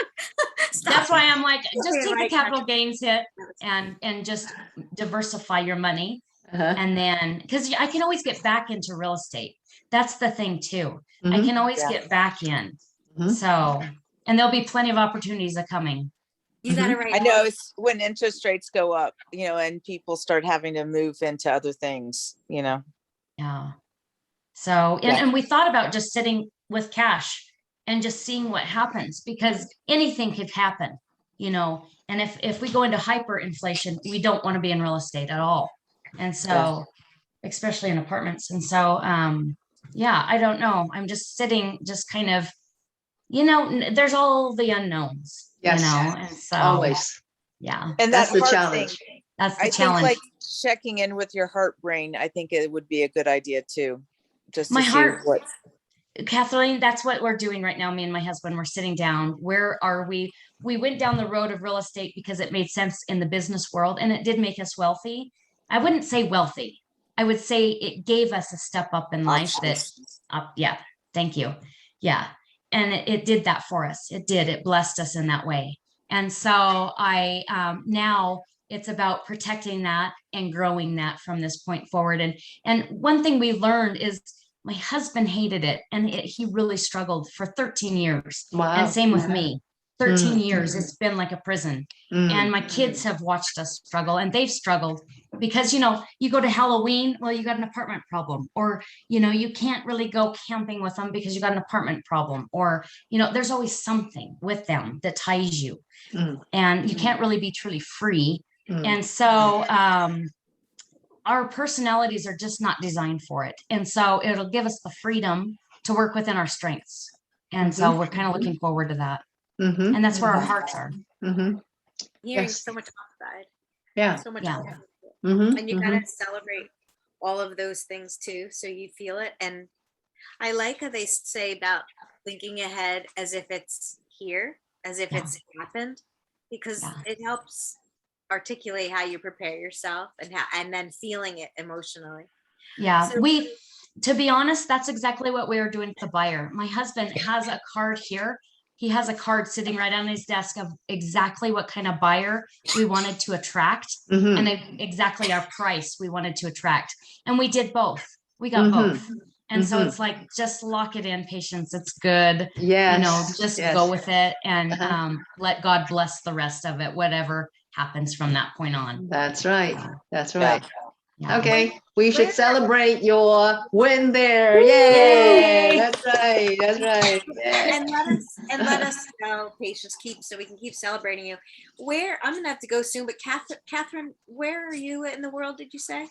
Stop That's why it. I'm like, just Okay, take the right, capital gotcha. gains hit and just diversify your money. Uh-huh. And then, because I can always get back into real estate. That's the thing too. I Mhm. can always Yeah. get back in. Mhm. So, and there'll be plenty of opportunities are coming. You got it right. I know it's when interest rates go up, and people start having to move into other things, Yeah. So, Yeah. and we thought about just sitting with cash and just seeing what happens because anything could happen, and if we go into hyperinflation, we don't want to be in real estate at all. And so, especially in apartments. And so, yeah, I don't know. I'm just sitting, just kind of, there's all the unknowns, Yes. and so, Always. yeah, And That's that the heart challenge. thing, that's the I think challenge. like checking in with your heart brain, I think it would be a good idea too. Just My to see heart- what. Kathleen, that's what we're doing right now. Me and my husband, we're sitting down. Where are we? We went down the road of real estate because it made sense in the business world and it did make us wealthy. I wouldn't say wealthy. I would say it gave us a step up in life yeah, thank you. Yeah. And it did that for us. It did. It blessed us in that way. And so now it's about protecting that and growing that from this point forward. And one thing we learned is my husband hated it and he really struggled for 13 years. Wow. And same with me. 13 Mm. years, it's been like a prison. Mm. And my kids have watched us struggle and they've struggled because, you go to Halloween, well, you got an apartment problem, or, you can't really go camping with them because you got an apartment problem, or, there's always something with them that ties you Mm. and you can't really be truly free. Mm. And so, our personalities are just not designed for it. And so it'll give us the freedom to work within our strengths. And so we're kind of looking forward to that. Mhm. And that's where our hearts are. Mhm. Hearing Yes. so much upside, Yeah. so much Yeah. upside. Mhm. And you gotta celebrate all of those things too, so you feel it. And I like how they say about thinking ahead as if it's here, as if Yeah. it's happened, because Yeah. it helps articulate how you prepare yourself and then feeling it emotionally. Yeah. So- To be honest, that's exactly what we were doing with the buyer. My husband has a card here. He has a card sitting right on his desk of exactly what kind of buyer we wanted to attract Mhm. and exactly our price we wanted to attract. And we did both. We got both. And so it's like, just lock it in, patience. It's good. Yes. Just yes. go with it and Uh-huh. let God bless the rest of it, whatever happens from that point on. That's right. That's Yeah. right. Yeah. Okay, we should celebrate your win there. Yay! Yay! That's right. That's right. Yeah. and let us know, patience, so we can keep celebrating you. Where I'm gonna have to go soon, but Catherine, where are you in the world? Did you say?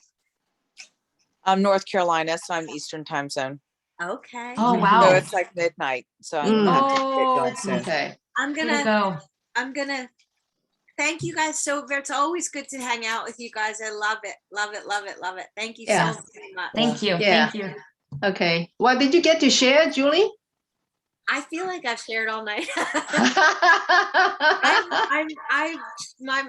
I'm North Carolina, so I'm Eastern time zone. Okay. Oh, Mhm. wow. So it's like midnight. So I'm Mm. gonna have to get Oh, going soon. Okay. I'm Way to gonna go. thank you guys so very. It's always good to hang out with you guys. I love it. Love it. Love it. Love it. Thank you Yeah. so very much. Thank you. Yeah. Thank you. Okay. What did you get to share, Julie? I feel like I've shared all night. uh-huh.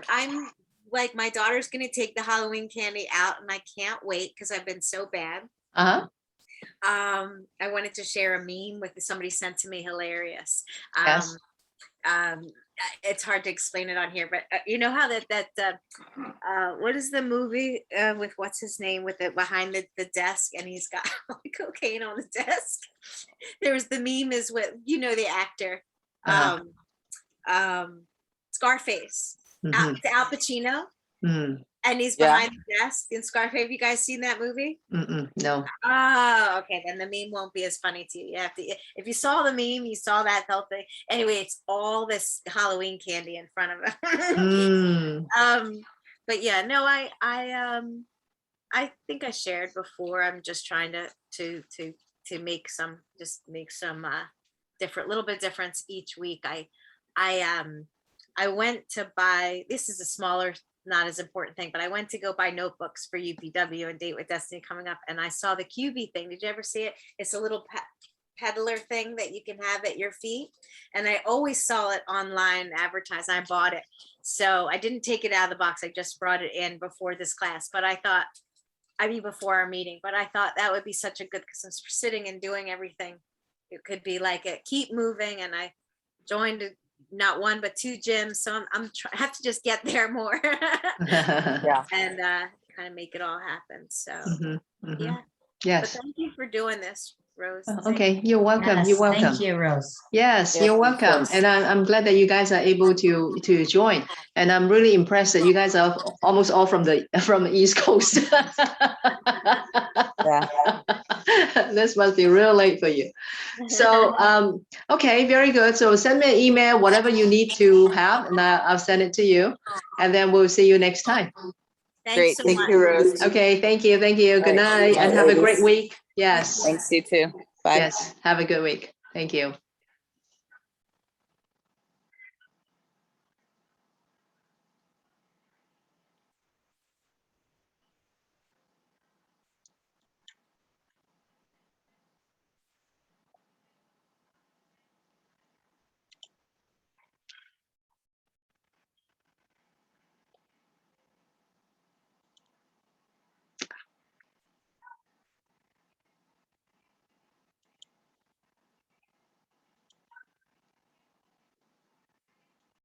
I'm like, my daughter's gonna take the Halloween candy out and I can't wait because I've been so bad. I wanted to share a meme with somebody sent to me, hilarious. Yes. It's hard to explain it on here, but you know how what is the movie with what's his name with it behind the desk and he's got cocaine on the desk. There was the meme is with the actor Uh-huh. Scarface. Al Pacino, Mm, and he's Yeah. behind the desk in Scarface. Have you guys seen that movie? no. Oh, okay. Then the meme won't be as funny to you. You have to, if you saw the meme, you saw that whole thing. Anyway, it's all this Halloween candy in front of him. Mm, But yeah, no, I think I shared before. I'm just trying to make some different little bit difference each week. I went to buy, this is a smaller, not as important thing, but I went to go buy notebooks for UPW and Date with Destiny coming up, and I saw the QB thing. Did you ever see it? It's a little peddler thing that you can have at your feet, and I always saw it online advertised. I bought it, so I didn't take it out of the box. I just brought it in before this class, but before our meeting, but I thought that would be such a good, because I'm sitting and doing everything. It could be like a keep moving, and I joined not one but 2 gyms, so I have to just get there more. Yeah. And kind of make it all happen. So mhm, mhm. yeah, but Yes. thank you for doing this, Rose. Okay, you're welcome. Yes, You're welcome. thank you, Rose. Yes, Yes, you're of welcome. course. And I'm glad that you guys are able to join. And I'm really impressed that you guys are almost all from the East Coast. Yeah. This must be real late for you. So, okay, very good. So send me an email, whatever you need to have, and I'll send it to you. And then we'll see you next time. Thanks Great. so Thank much. you, Rose. Okay, thank you. Thank you. Good All right. night and have a great Ladies. week. Yes. Thanks, you too. Bye. Yes. Have a good week. Thank you.